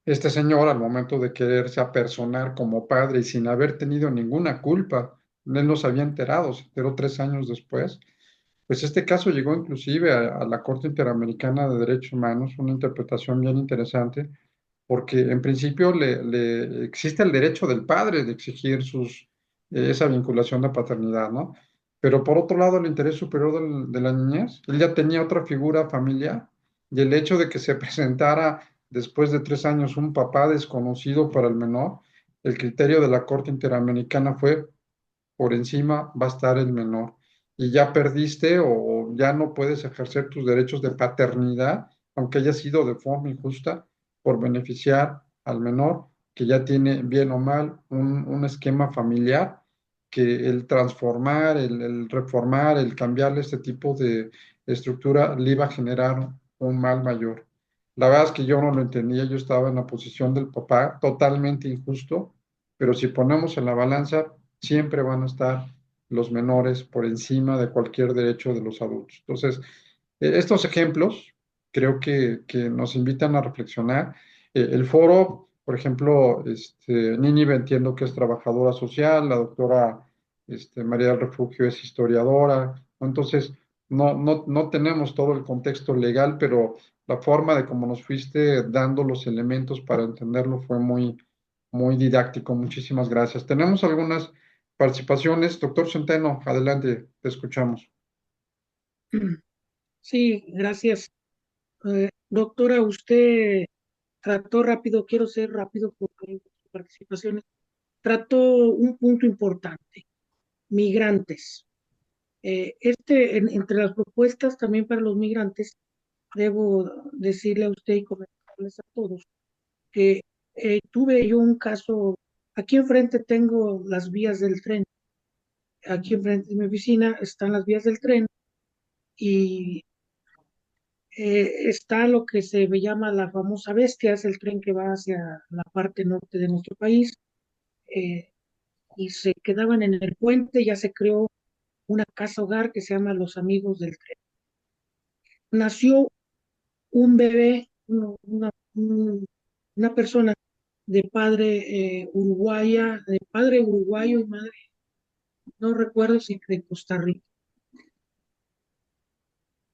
este señor, al momento de quererse apersonar como padre y sin haber tenido ninguna culpa, él no se había enterado, se enteró 3 años después, pues este caso llegó inclusive a la Corte Interamericana de Derechos Humanos, una interpretación bien interesante, porque en principio le existe el derecho del padre de exigir esa vinculación de paternidad, ¿no? Pero por otro lado, el interés superior de la niñez, él ya tenía otra figura familiar y el hecho de que se presentara después de 3 años un papá desconocido para el menor, el criterio de la Corte Interamericana fue por encima va a estar el menor. Y ya perdiste o ya no puedes ejercer tus derechos de paternidad, aunque haya sido de forma injusta, por beneficiar al menor que ya tiene bien o mal un esquema familiar que el transformar, el reformar, el cambiarle este tipo de estructura le iba a generar un mal mayor. La verdad es que yo no lo entendía, yo estaba en la posición del papá, totalmente injusto, pero si ponemos en la balanza, siempre van a estar los menores por encima de cualquier derecho de los adultos. Entonces, estos ejemplos creo que nos invitan a reflexionar. El foro, por ejemplo, Nínive entiendo que es trabajadora social, la doctora María del Refugio es historiadora, ¿no? Entonces no tenemos todo el contexto legal, pero la forma de cómo nos fuiste dando los elementos para entenderlo fue muy, muy didáctico. Muchísimas gracias. Tenemos algunas participaciones. Doctor Centeno, adelante, te escuchamos. Sí, gracias. Doctora, usted trató rápido, quiero ser rápido porque hay participaciones, trató un punto importante. migrantes. Entre las propuestas también para los migrantes, debo decirle a usted y comentarles a todos que tuve yo un caso, aquí enfrente tengo las vías del tren, aquí enfrente de mi oficina están las vías del tren y está lo que se llama la famosa Bestia, es el tren que va hacia la parte norte de nuestro país, y se quedaban en el puente, ya se creó una casa hogar que se llama Los Amigos del Tren. Nació un bebé, una persona de padre de padre uruguayo y madre, no recuerdo si de Costa Rica.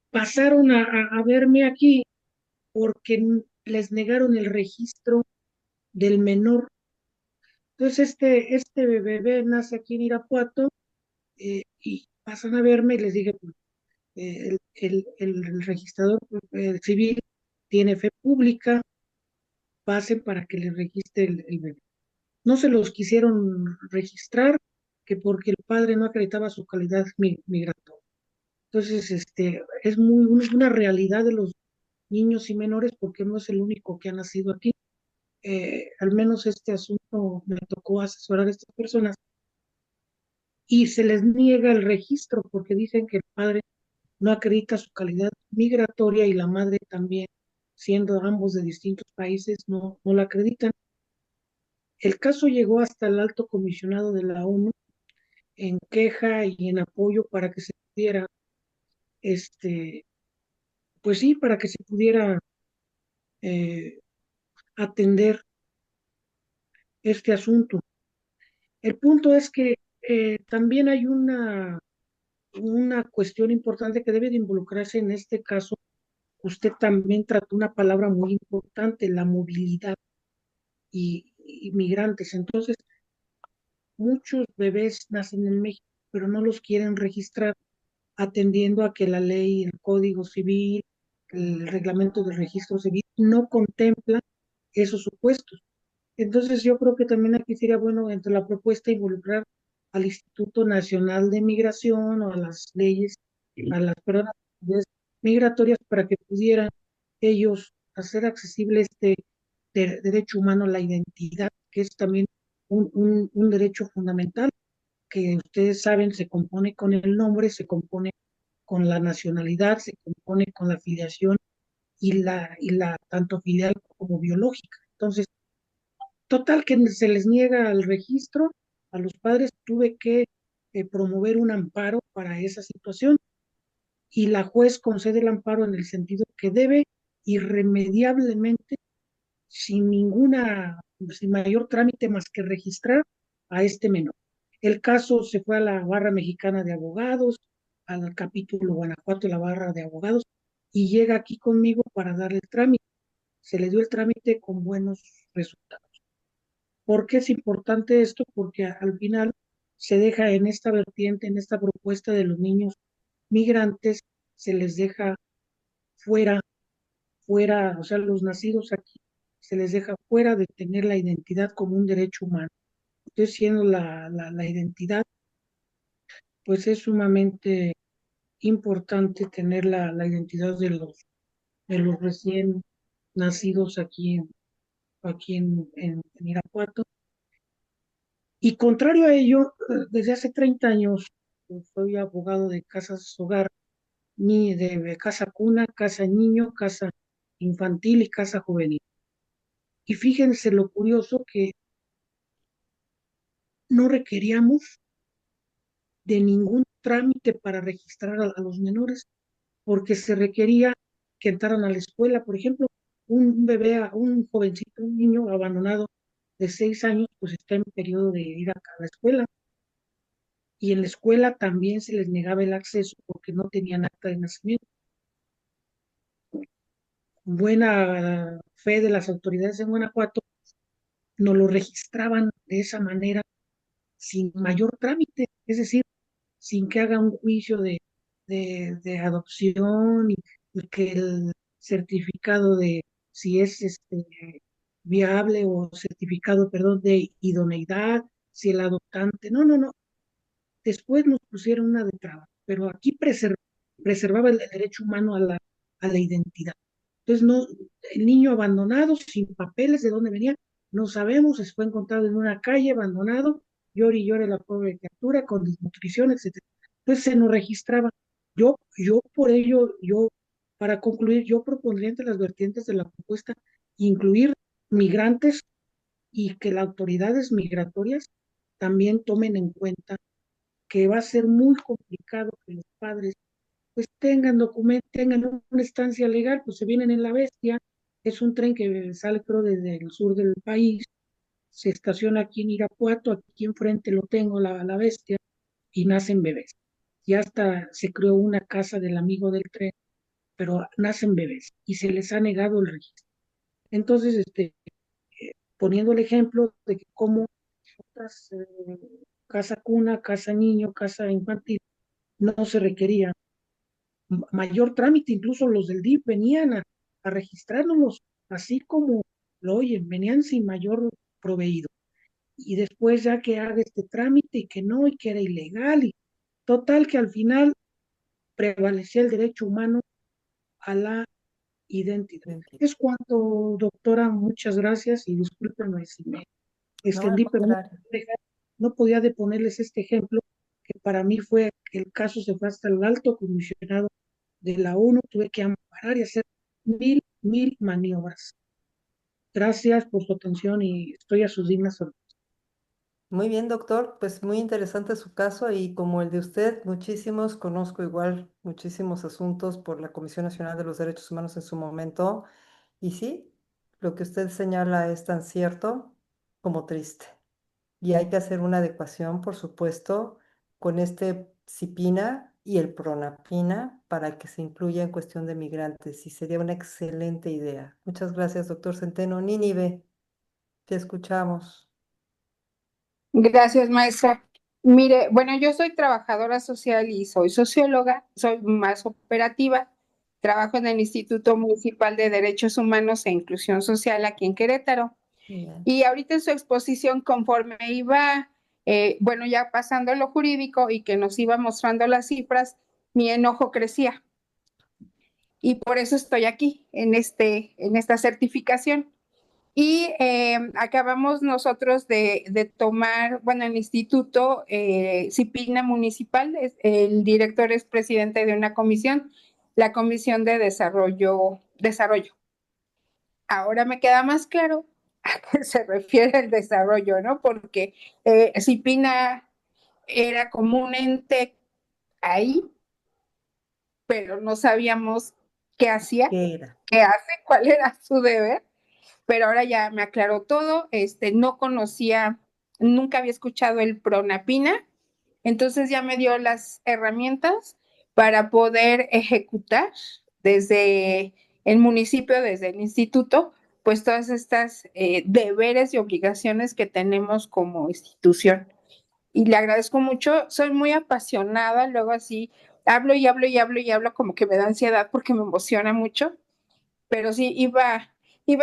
Pasaron a verme aquí porque les negaron el registro del menor. Entonces este bebé nace aquí en Irapuato, y pasan a verme y les dije, pues, el registrador civil tiene fe pública, pasen para que le registre el bebé. No se los quisieron registrar, que porque el padre no acreditaba su calidad migratoria. Entonces, es una realidad de los niños y menores porque no es el único que ha nacido aquí. Al menos este asunto me tocó asesorar a estas personas y se les niega el registro porque dicen que el padre no acredita su calidad migratoria y la madre también, siendo ambos de distintos países, no la acreditan. El caso llegó hasta el alto comisionado de la ONU en queja y en apoyo para que se pudiera, pues sí, para que se pudiera eh, atender este asunto. El punto es que también hay una cuestión importante que debe de involucrarse en este caso. Usted también trató una palabra muy importante, la movilidad y migrantes. Entonces, muchos bebés nacen en México, pero no los quieren registrar atendiendo a que la ley, el Código Civil, el reglamento del registro civil no contempla esos supuestos. Entonces yo creo que también aquí sería bueno entre la propuesta involucrar al Instituto Nacional de Migración o a las leyes, a las personas migratorias para que pudieran ellos hacer accesible este derecho humano a la identidad, que es también un derecho fundamental, que ustedes saben se compone con el nombre, se compone con la nacionalidad, se compone con la filiación y la tanto filial como biológica. Entonces, total que se les niega el registro a los padres, tuve que promover un amparo para esa situación y la juez concede el amparo en el sentido que debe irremediablemente, sin mayor trámite más que registrar a este menor. El caso se fue a la Barra Mexicana de Abogados, al capítulo Guanajuato de la Barra de Abogados, y llega aquí conmigo para darle el trámite. Se le dio el trámite con buenos resultados. ¿Por qué es importante esto? Porque al final se deja en esta vertiente, en esta propuesta de los niños migrantes, se les deja fuera, o sea, los nacidos aquí, se les deja fuera de tener la identidad como un derecho humano. Entonces, siendo la identidad, pues es sumamente importante tener la identidad de los recién nacidos aquí en Irapuato. Y contrario a ello, desde hace 30 años soy abogado de casas hogar, ni de casa cuna, casa niño, casa infantil y casa juvenil. Y fíjense lo curioso que no requeríamos de ningún trámite para registrar a los menores, porque se requería que entraran a la escuela. Por ejemplo, un bebé, un jovencito, un niño abandonado de 6 años, pues está en periodo de ir a la escuela. Y en la escuela también se les negaba el acceso porque no tenían acta de nacimiento. Buena fe de las autoridades en Guanajuato, no lo registraban de esa manera sin mayor trámite, es decir, sin que haga un juicio de adopción y que el certificado de si es viable o certificado, perdón, de idoneidad, si el adoptante, no, Después nos pusieron una de traba, pero aquí preservaba el derecho humano a la identidad. Entonces, no, el niño abandonado, sin papeles, de dónde venía, no sabemos, se fue encontrado en una calle abandonado, llora y llora la pobre criatura con desnutrición, etcétera. Entonces se nos registraba. Por ello, para concluir, yo propondría entre las vertientes de la propuesta incluir migrantes y que las autoridades migratorias también tomen en cuenta que va a ser muy complicado que los padres pues tengan documentos, tengan una estancia legal, pues se vienen en La Bestia, es un tren que sale creo desde el sur del país, se estaciona aquí en Irapuato, aquí enfrente lo tengo, la Bestia, y nacen bebés. Ya hasta se creó una casa del amigo del tren, pero nacen bebés y se les ha negado el registro. Entonces, poniendo el ejemplo de que cómo otras, casa cuna, casa niño, casa infantil, no se requería mayor trámite, incluso los del DIF venían a registrárnoslos, así como lo oyen, venían sin mayor proveído. Y después ya que haga este trámite y que no, y que era ilegal, y total que al final prevalecía el derecho humano a la identidad. Es cuanto, doctora, muchas gracias y discúlpenme si me No, al extendí, pero contrario. no podía de ponerles este ejemplo que para mí fue que el caso se fue hasta el alto comisionado de la ONU, tuve que amparar y hacer mil maniobras. Gracias por su atención y estoy a sus dignas órdenes. Muy bien, doctor. Pues muy interesante su caso y como el de usted, muchísimos, conozco igual muchísimos asuntos por la Comisión Nacional de los Derechos Humanos en su momento. Y sí, lo que usted señala es tan cierto como triste. Y hay que hacer una adecuación, por supuesto, con este CIPINA y el PRONAPINA para que se incluya en cuestión de migrantes. Y sería una excelente idea. Muchas gracias, doctor Centeno. Nínive, te escuchamos. Gracias, maestra. Mire, bueno, yo soy trabajadora social y soy socióloga, soy más operativa. Trabajo en el Instituto Municipal de Derechos Humanos e Inclusión Social aquí en Querétaro. Bien. Y ahorita en su exposición, conforme iba, bueno, ya pasando lo jurídico y que nos iba mostrando las cifras, mi enojo crecía. Y por eso estoy aquí, en esta certificación. Y acabamos nosotros de tomar, bueno, el instituto CIPINA Municipal, el director es presidente de una comisión, la Comisión de Desarrollo. Ahora me queda más claro a qué se refiere el desarrollo, ¿no? Porque CIPINA era como un ente ahí, pero no sabíamos qué hacía, ¿Qué era? qué hace, cuál era su deber. Pero ahora ya me aclaró todo, no conocía, nunca había escuchado el Pronapina, entonces ya me dio las herramientas para poder ejecutar desde el municipio, desde el instituto, pues todas estas deberes y obligaciones que tenemos como institución. Y le agradezco mucho, soy muy apasionada, luego así hablo y hablo y hablo y hablo como que me da ansiedad porque me emociona mucho, pero sí iba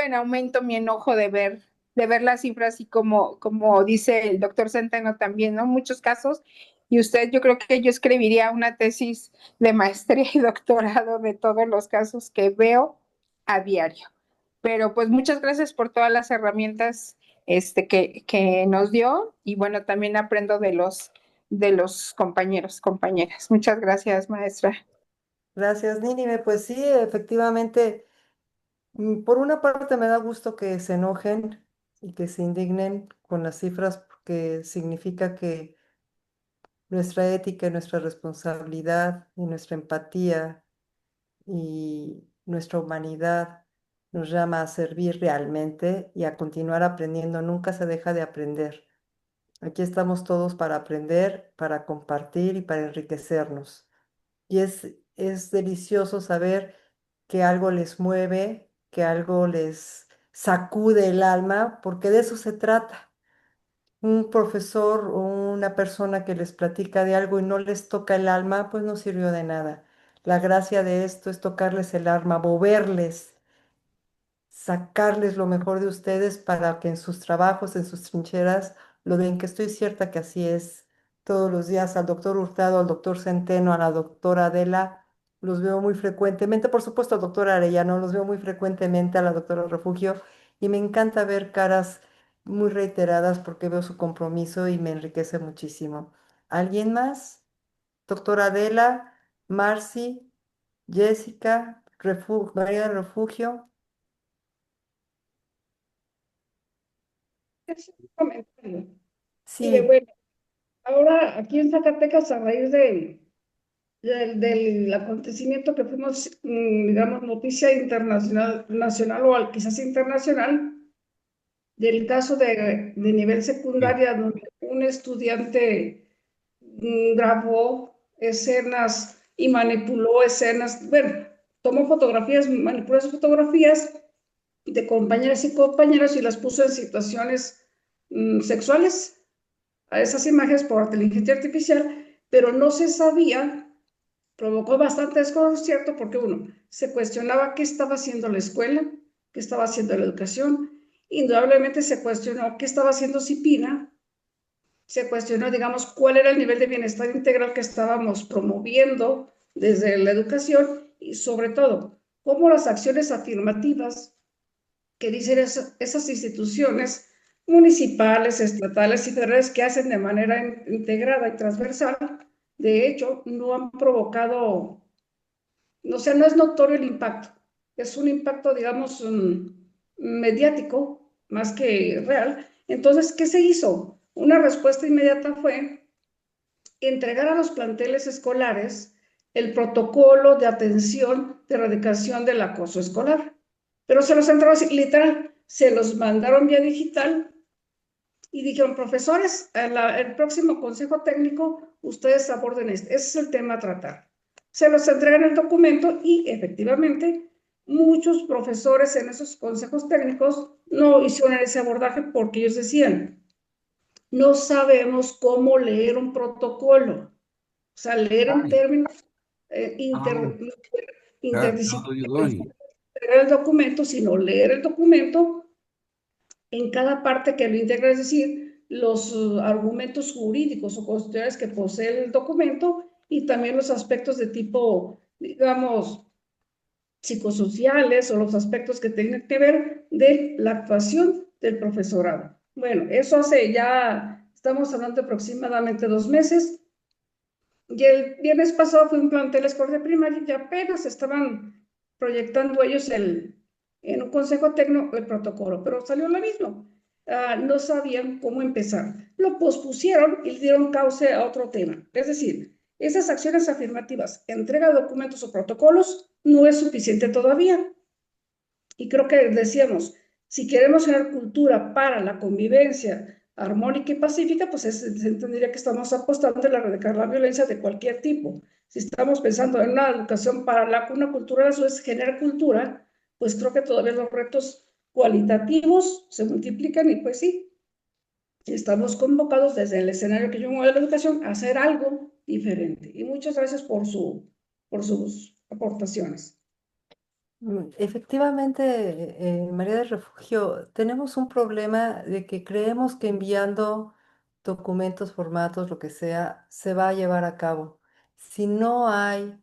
en aumento mi enojo de ver las cifras y como dice el doctor Centeno también, ¿no? Muchos casos, y usted, yo creo que yo escribiría una tesis de maestría y doctorado de todos los casos que veo a diario. Pero pues muchas gracias por todas las herramientas que nos dio y bueno, también aprendo de los compañeros, compañeras. Muchas gracias, maestra. Gracias, Nínive. Pues sí, efectivamente, por una parte me da gusto que se enojen y que se indignen con las cifras porque significa que nuestra ética, y nuestra responsabilidad y nuestra empatía y nuestra humanidad nos llama a servir realmente y a continuar aprendiendo. Nunca se deja de aprender. Aquí estamos todos para aprender, para compartir y para enriquecernos. Y es delicioso saber que algo les mueve, que algo les sacude el alma, porque de eso se trata. Un profesor o una persona que les platica de algo y no les toca el alma, pues no sirvió de nada. La gracia de esto es tocarles el alma, moverles, sacarles lo mejor de ustedes para que en sus trabajos, en sus trincheras, lo den, que estoy cierta que así es. todos los días al doctor Hurtado, al doctor Centeno, a la doctora Adela, los veo muy frecuentemente, por supuesto al doctor Arellano, los veo muy frecuentemente a la doctora Refugio y me encanta ver caras muy reiteradas porque veo su compromiso y me enriquece muchísimo. ¿Alguien más? Doctora Adela, Marcy, Jessica, María del Refugio. Es un comentario. Mire, Sí, bueno, ahora aquí en Zacatecas, a raíz del acontecimiento que fuimos, digamos, noticia internacional, nacional o quizás internacional, del caso de nivel Sí. secundaria, donde un estudiante grabó escenas y manipuló escenas, bueno, tomó fotografías, manipuló esas fotografías de compañeras y compañeros y las puso en situaciones sexuales a esas imágenes por inteligencia artificial, pero no se sabía, provocó bastante desconcierto porque uno se cuestionaba qué estaba haciendo la escuela, qué estaba haciendo la educación, indudablemente se cuestionó qué estaba haciendo CIPINA, se cuestionó, digamos, cuál era el nivel de bienestar integral que estábamos promoviendo desde la educación y sobre todo, cómo las acciones afirmativas que dicen esas instituciones municipales, estatales y federales que hacen de manera integrada y transversal, de hecho, no han provocado, o sea, no es notorio el impacto, es un impacto, digamos, mediático más que real. Entonces, ¿qué se hizo? Una respuesta inmediata fue entregar a los planteles escolares el protocolo de atención de erradicación del acoso escolar. Pero se los entraron así, literal, se los mandaron vía digital y dijeron, profesores, el próximo consejo técnico, ustedes aborden este. Ese es el tema a tratar. Se los entregan el documento y efectivamente muchos profesores en esos consejos técnicos no hicieron ese abordaje porque ellos decían, no sabemos cómo leer un protocolo. O sea, leer en Ay, términos ah, interdisciplinarios, how you doing? el documento, sino leer el documento en cada parte que lo integra, es decir, los argumentos jurídicos o constitucionales que posee el documento y también los aspectos de tipo, digamos, psicosociales o los aspectos que tengan que ver de la actuación del profesorado. Bueno, eso hace ya, estamos hablando de aproximadamente 2 meses. Y el viernes pasado fue un plantel escolar de primaria y apenas estaban proyectando ellos en un consejo técnico el protocolo, pero salió lo mismo. No sabían cómo empezar. Lo pospusieron y dieron cauce a otro tema. Es decir, esas acciones afirmativas, entrega de documentos o protocolos, no es suficiente todavía. Y creo que decíamos, si queremos generar cultura para la convivencia armónica y pacífica, pues se entendería que estamos apostando en erradicar la violencia de cualquier tipo. Si estamos pensando en una educación para una cultura, eso es generar cultura, pues creo que todavía los retos cualitativos se multiplican y pues sí, estamos convocados desde el escenario que yo muevo de la educación a hacer algo diferente. Y muchas gracias por sus aportaciones. Efectivamente, María del Refugio, tenemos un problema de que creemos que enviando documentos, formatos, lo que sea, se va a llevar a cabo. Si no hay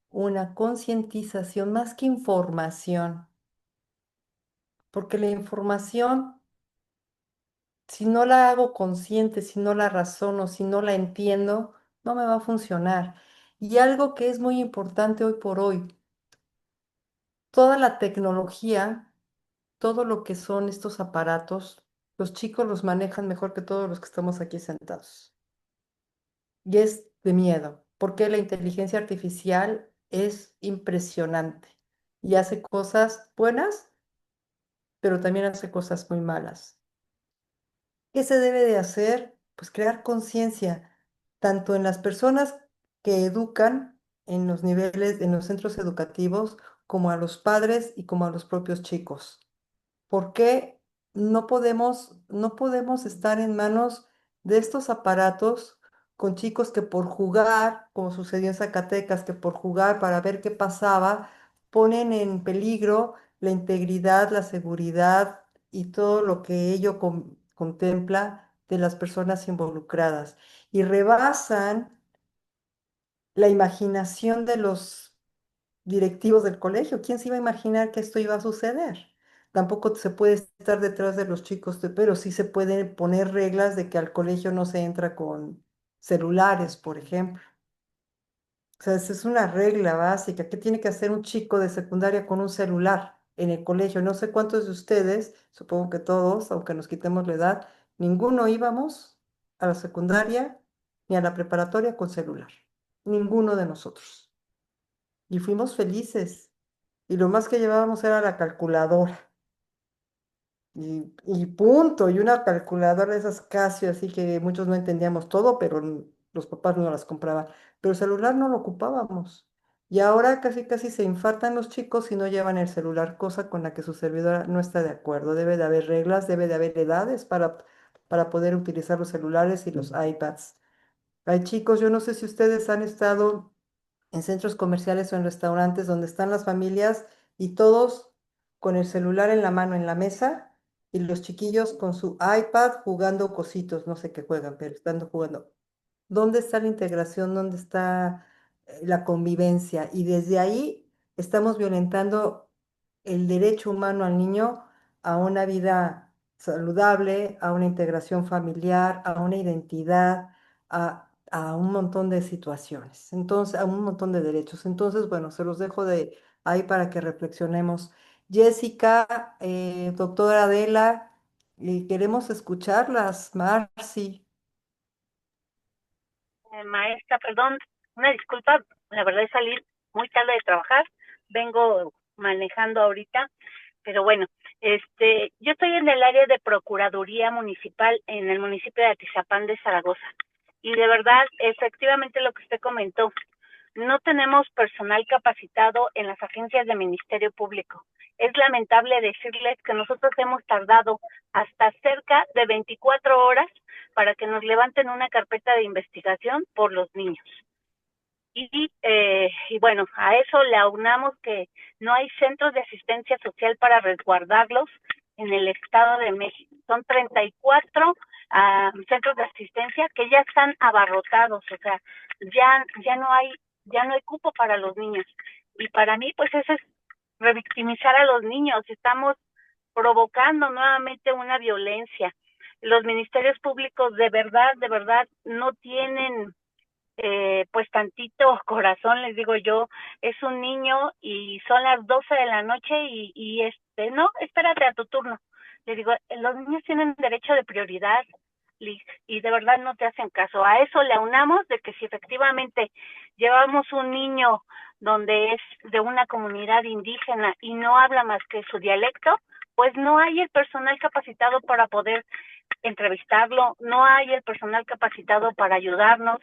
una concientización más que información, porque la información, si no la hago consciente, si no la razono, si no la entiendo, no me va a funcionar. Y algo que es muy importante hoy por hoy, toda la tecnología, todo lo que son estos aparatos, los chicos los manejan mejor que todos los que estamos aquí sentados. Y es de miedo, porque la inteligencia artificial es impresionante y hace cosas buenas, pero también hace cosas muy malas. ¿Qué se debe de hacer? Pues crear conciencia, tanto en las personas que educan en los niveles, en los centros educativos, como a los padres y como a los propios chicos. ¿Por qué no podemos estar en manos de estos aparatos con chicos que por jugar, como sucedió en Zacatecas, que por jugar para ver qué pasaba, ponen en peligro la integridad, la seguridad y todo lo que ello contempla de las personas involucradas y rebasan la imaginación de los directivos del colegio. ¿Quién se iba a imaginar que esto iba a suceder? Tampoco se puede estar detrás de los chicos, pero sí se pueden poner reglas de que al colegio no se entra con celulares, por ejemplo. O sea, esa es una regla básica. ¿Qué tiene que hacer un chico de secundaria con un celular en el colegio? No sé cuántos de ustedes, supongo que todos, aunque nos quitemos la edad, ninguno íbamos a la secundaria ni a la preparatoria con celular. Ninguno de nosotros. Y fuimos felices. Y lo más que llevábamos era la calculadora. Y punto, y una calculadora de esas Casio, así que muchos no entendíamos todo, pero los papás no las compraban. Pero el celular no lo ocupábamos. Y ahora casi casi se infartan los chicos si no llevan el celular, cosa con la que su servidora no está de acuerdo. Debe de haber reglas, debe de haber edades para poder utilizar los celulares y los iPads. Hay chicos, yo no sé si ustedes han estado en centros comerciales o en restaurantes donde están las familias y todos con el celular en la mano en la mesa y los chiquillos con su iPad jugando cositos, no sé qué juegan, pero están jugando. ¿Dónde está la integración? ¿Dónde está la convivencia? Y desde ahí estamos violentando el derecho humano al niño a una vida saludable, a una integración familiar, a una identidad, a un montón de situaciones, entonces, a un montón de derechos. Entonces, bueno, se los dejo de ahí para que reflexionemos. Jessica, doctora Adela, queremos escucharlas, Marci. Maestra, perdón, una disculpa, la verdad es salir muy tarde de trabajar, vengo manejando ahorita, pero bueno, yo estoy en el área de Procuraduría Municipal en el municipio de Atizapán de Zaragoza, y de verdad, efectivamente lo que usted comentó, no tenemos personal capacitado en las agencias de Ministerio Público. Es lamentable decirles que nosotros hemos tardado hasta cerca de 24 horas para que nos levanten una carpeta de investigación por los niños. Y bueno, a eso le aunamos que no hay centros de asistencia social para resguardarlos en el Estado de México. Son 34 centros de asistencia que ya están abarrotados, o sea, ya no hay cupo para los niños. Y para mí, pues eso es revictimizar a los niños. Estamos provocando nuevamente una violencia. Los ministerios públicos de verdad, no tienen pues tantito corazón, les digo yo, es un niño y son las 12 de la noche y no, espérate a tu turno. Le digo, los niños tienen derecho de prioridad, Liz, y de verdad no te hacen caso. A eso le aunamos de que si efectivamente llevamos un niño donde es de una comunidad indígena y no habla más que su dialecto, pues no hay el personal capacitado para poder entrevistarlo, no hay el personal capacitado para ayudarnos.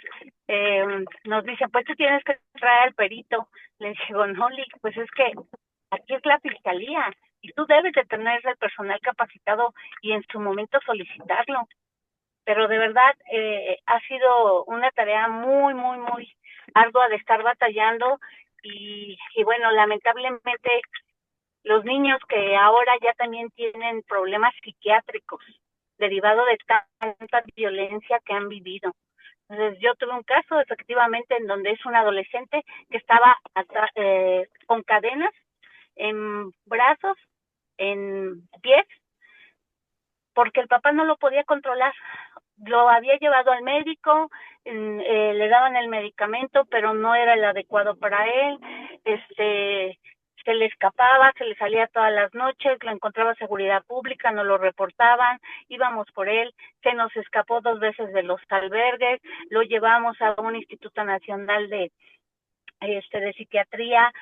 Nos dicen, pues tú tienes que traer al perito. Les digo, no, Lick, pues es que aquí es la fiscalía y tú debes de tener el personal capacitado y en su momento solicitarlo. Pero de verdad ha sido una tarea muy ardua de estar batallando y bueno, lamentablemente los niños que ahora ya también tienen problemas psiquiátricos derivado de tanta violencia que han vivido. Entonces yo tuve un caso efectivamente en donde es un adolescente que estaba con cadenas en brazos, en pies, porque el papá no lo podía controlar. Lo había llevado al médico, le daban el medicamento, pero no era el adecuado para él. Se le escapaba, se le salía todas las noches, lo encontraba seguridad pública, no lo reportaban, íbamos por él, se nos escapó 2 veces de los albergues, lo llevamos a un Instituto Nacional de psiquiatría,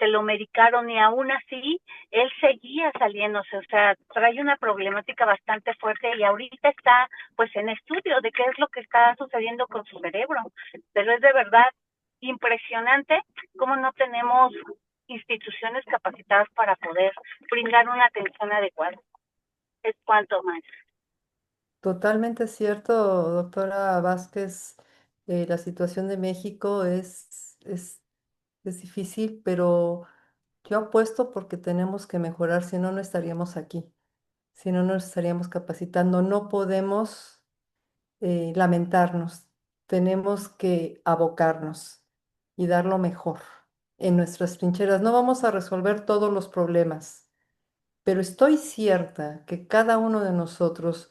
lo medicaron y aún así él seguía saliéndose, o sea, trae una problemática bastante fuerte y ahorita está pues en estudio de qué es lo que está sucediendo con su cerebro, pero es de verdad impresionante cómo no tenemos instituciones capacitadas para poder brindar una atención adecuada. Es cuanto más. Totalmente cierto, doctora Vázquez. La situación de México es difícil, pero yo apuesto porque tenemos que mejorar, si no, no estaríamos aquí, si no nos estaríamos capacitando. No podemos lamentarnos, tenemos que abocarnos y dar lo mejor en nuestras trincheras. No vamos a resolver todos los problemas, pero estoy cierta que cada uno de nosotros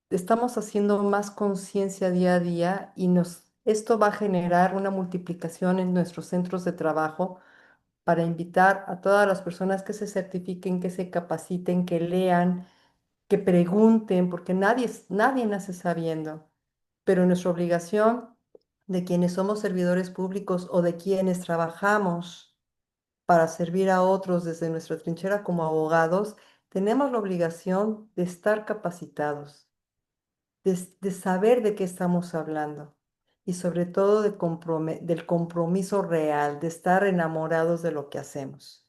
estamos haciendo más conciencia día a día y esto va a generar una multiplicación en nuestros centros de trabajo para invitar a todas las personas que se certifiquen, que se capaciten, que lean, que pregunten, porque nadie nace sabiendo, pero nuestra obligación de quienes somos servidores públicos o de quienes trabajamos para servir a otros desde nuestra trinchera como abogados, tenemos la obligación de estar capacitados, de saber de qué estamos hablando y sobre todo del compromiso real, de estar enamorados de lo que hacemos.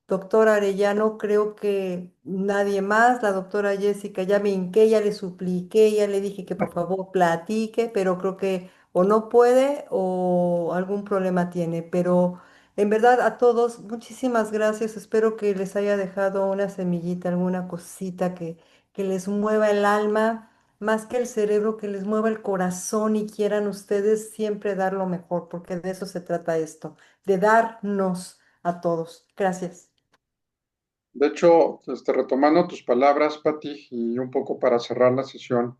Doctora Arellano, creo que nadie más, la doctora Jessica, ya me hinqué, ya le supliqué, ya le dije que por favor platique, pero creo que o no puede o algún problema tiene. Pero en verdad a todos, muchísimas gracias. Espero que les haya dejado una semillita, alguna cosita que les mueva el alma, más que el cerebro, que les mueva el corazón y quieran ustedes siempre dar lo mejor, porque de eso se trata esto, de darnos a todos. Gracias. De hecho, retomando tus palabras, Pati, y un poco para cerrar la sesión,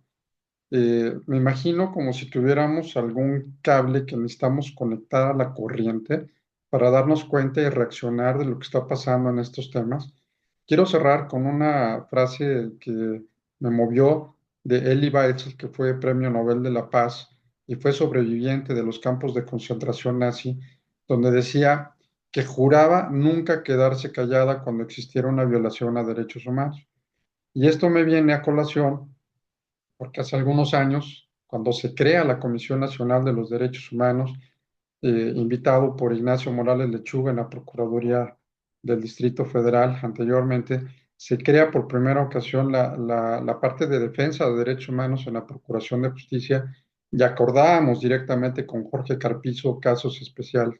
me imagino como si tuviéramos algún cable que necesitamos conectar a la corriente para darnos cuenta y reaccionar de lo que está pasando en estos temas. Quiero cerrar con una frase que me movió de Elie Wiesel, que fue Premio Nobel de la Paz y fue sobreviviente de los campos de concentración nazi, donde decía que juraba nunca quedarse callada cuando existiera una violación a derechos humanos. Y esto me viene a colación porque hace algunos años, cuando se crea la Comisión Nacional de los Derechos Humanos, invitado por Ignacio Morales Lechuga en la Procuraduría del Distrito Federal anteriormente, se crea por primera ocasión la parte de defensa de derechos humanos en la Procuración de Justicia y acordábamos directamente con Jorge Carpizo casos especiales.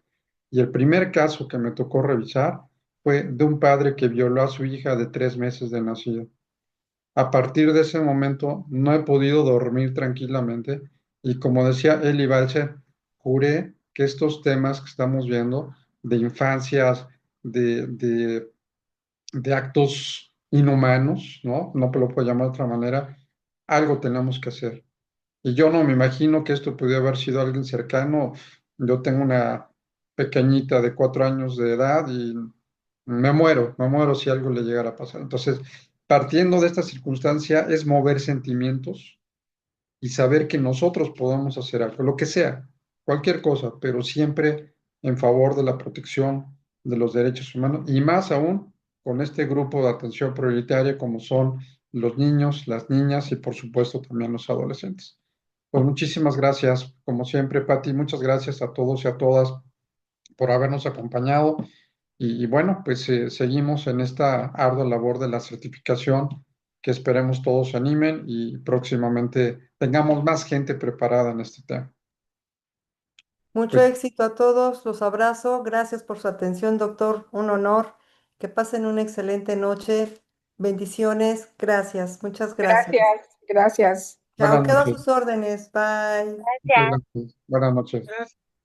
Y el primer caso que me tocó revisar fue de un padre que violó a su hija de 3 meses de nacida. A partir de ese momento no he podido dormir tranquilamente y como decía Eli Balcher, juré que estos temas que estamos viendo de infancias, de actos inhumanos, ¿no? No lo puedo llamar de otra manera, algo tenemos que hacer. Y yo no me imagino que esto pudiera haber sido alguien cercano. Yo tengo una pequeñita de 4 años de edad y me muero si algo le llegara a pasar. Entonces, partiendo de esta circunstancia, es mover sentimientos y saber que nosotros podemos hacer algo, lo que sea, cualquier cosa, pero siempre en favor de la protección de los derechos humanos y más aún con este grupo de atención prioritaria como son los niños, las niñas y por supuesto también los adolescentes. Pues muchísimas gracias, como siempre, Pati, muchas gracias a todos y a todas por habernos acompañado. Y bueno, pues seguimos en esta ardua labor de la certificación que esperemos todos se animen y próximamente tengamos más gente preparada en este tema. Mucho Pues éxito a todos, los abrazo. Gracias por su atención, doctor. Un honor. Que pasen una excelente noche. Bendiciones. Gracias. Muchas gracias. Gracias, gracias. Chao. buenas Quedo a noches. sus órdenes. Bye. Muchas Gracias. gracias. Buenas noches. Gracias.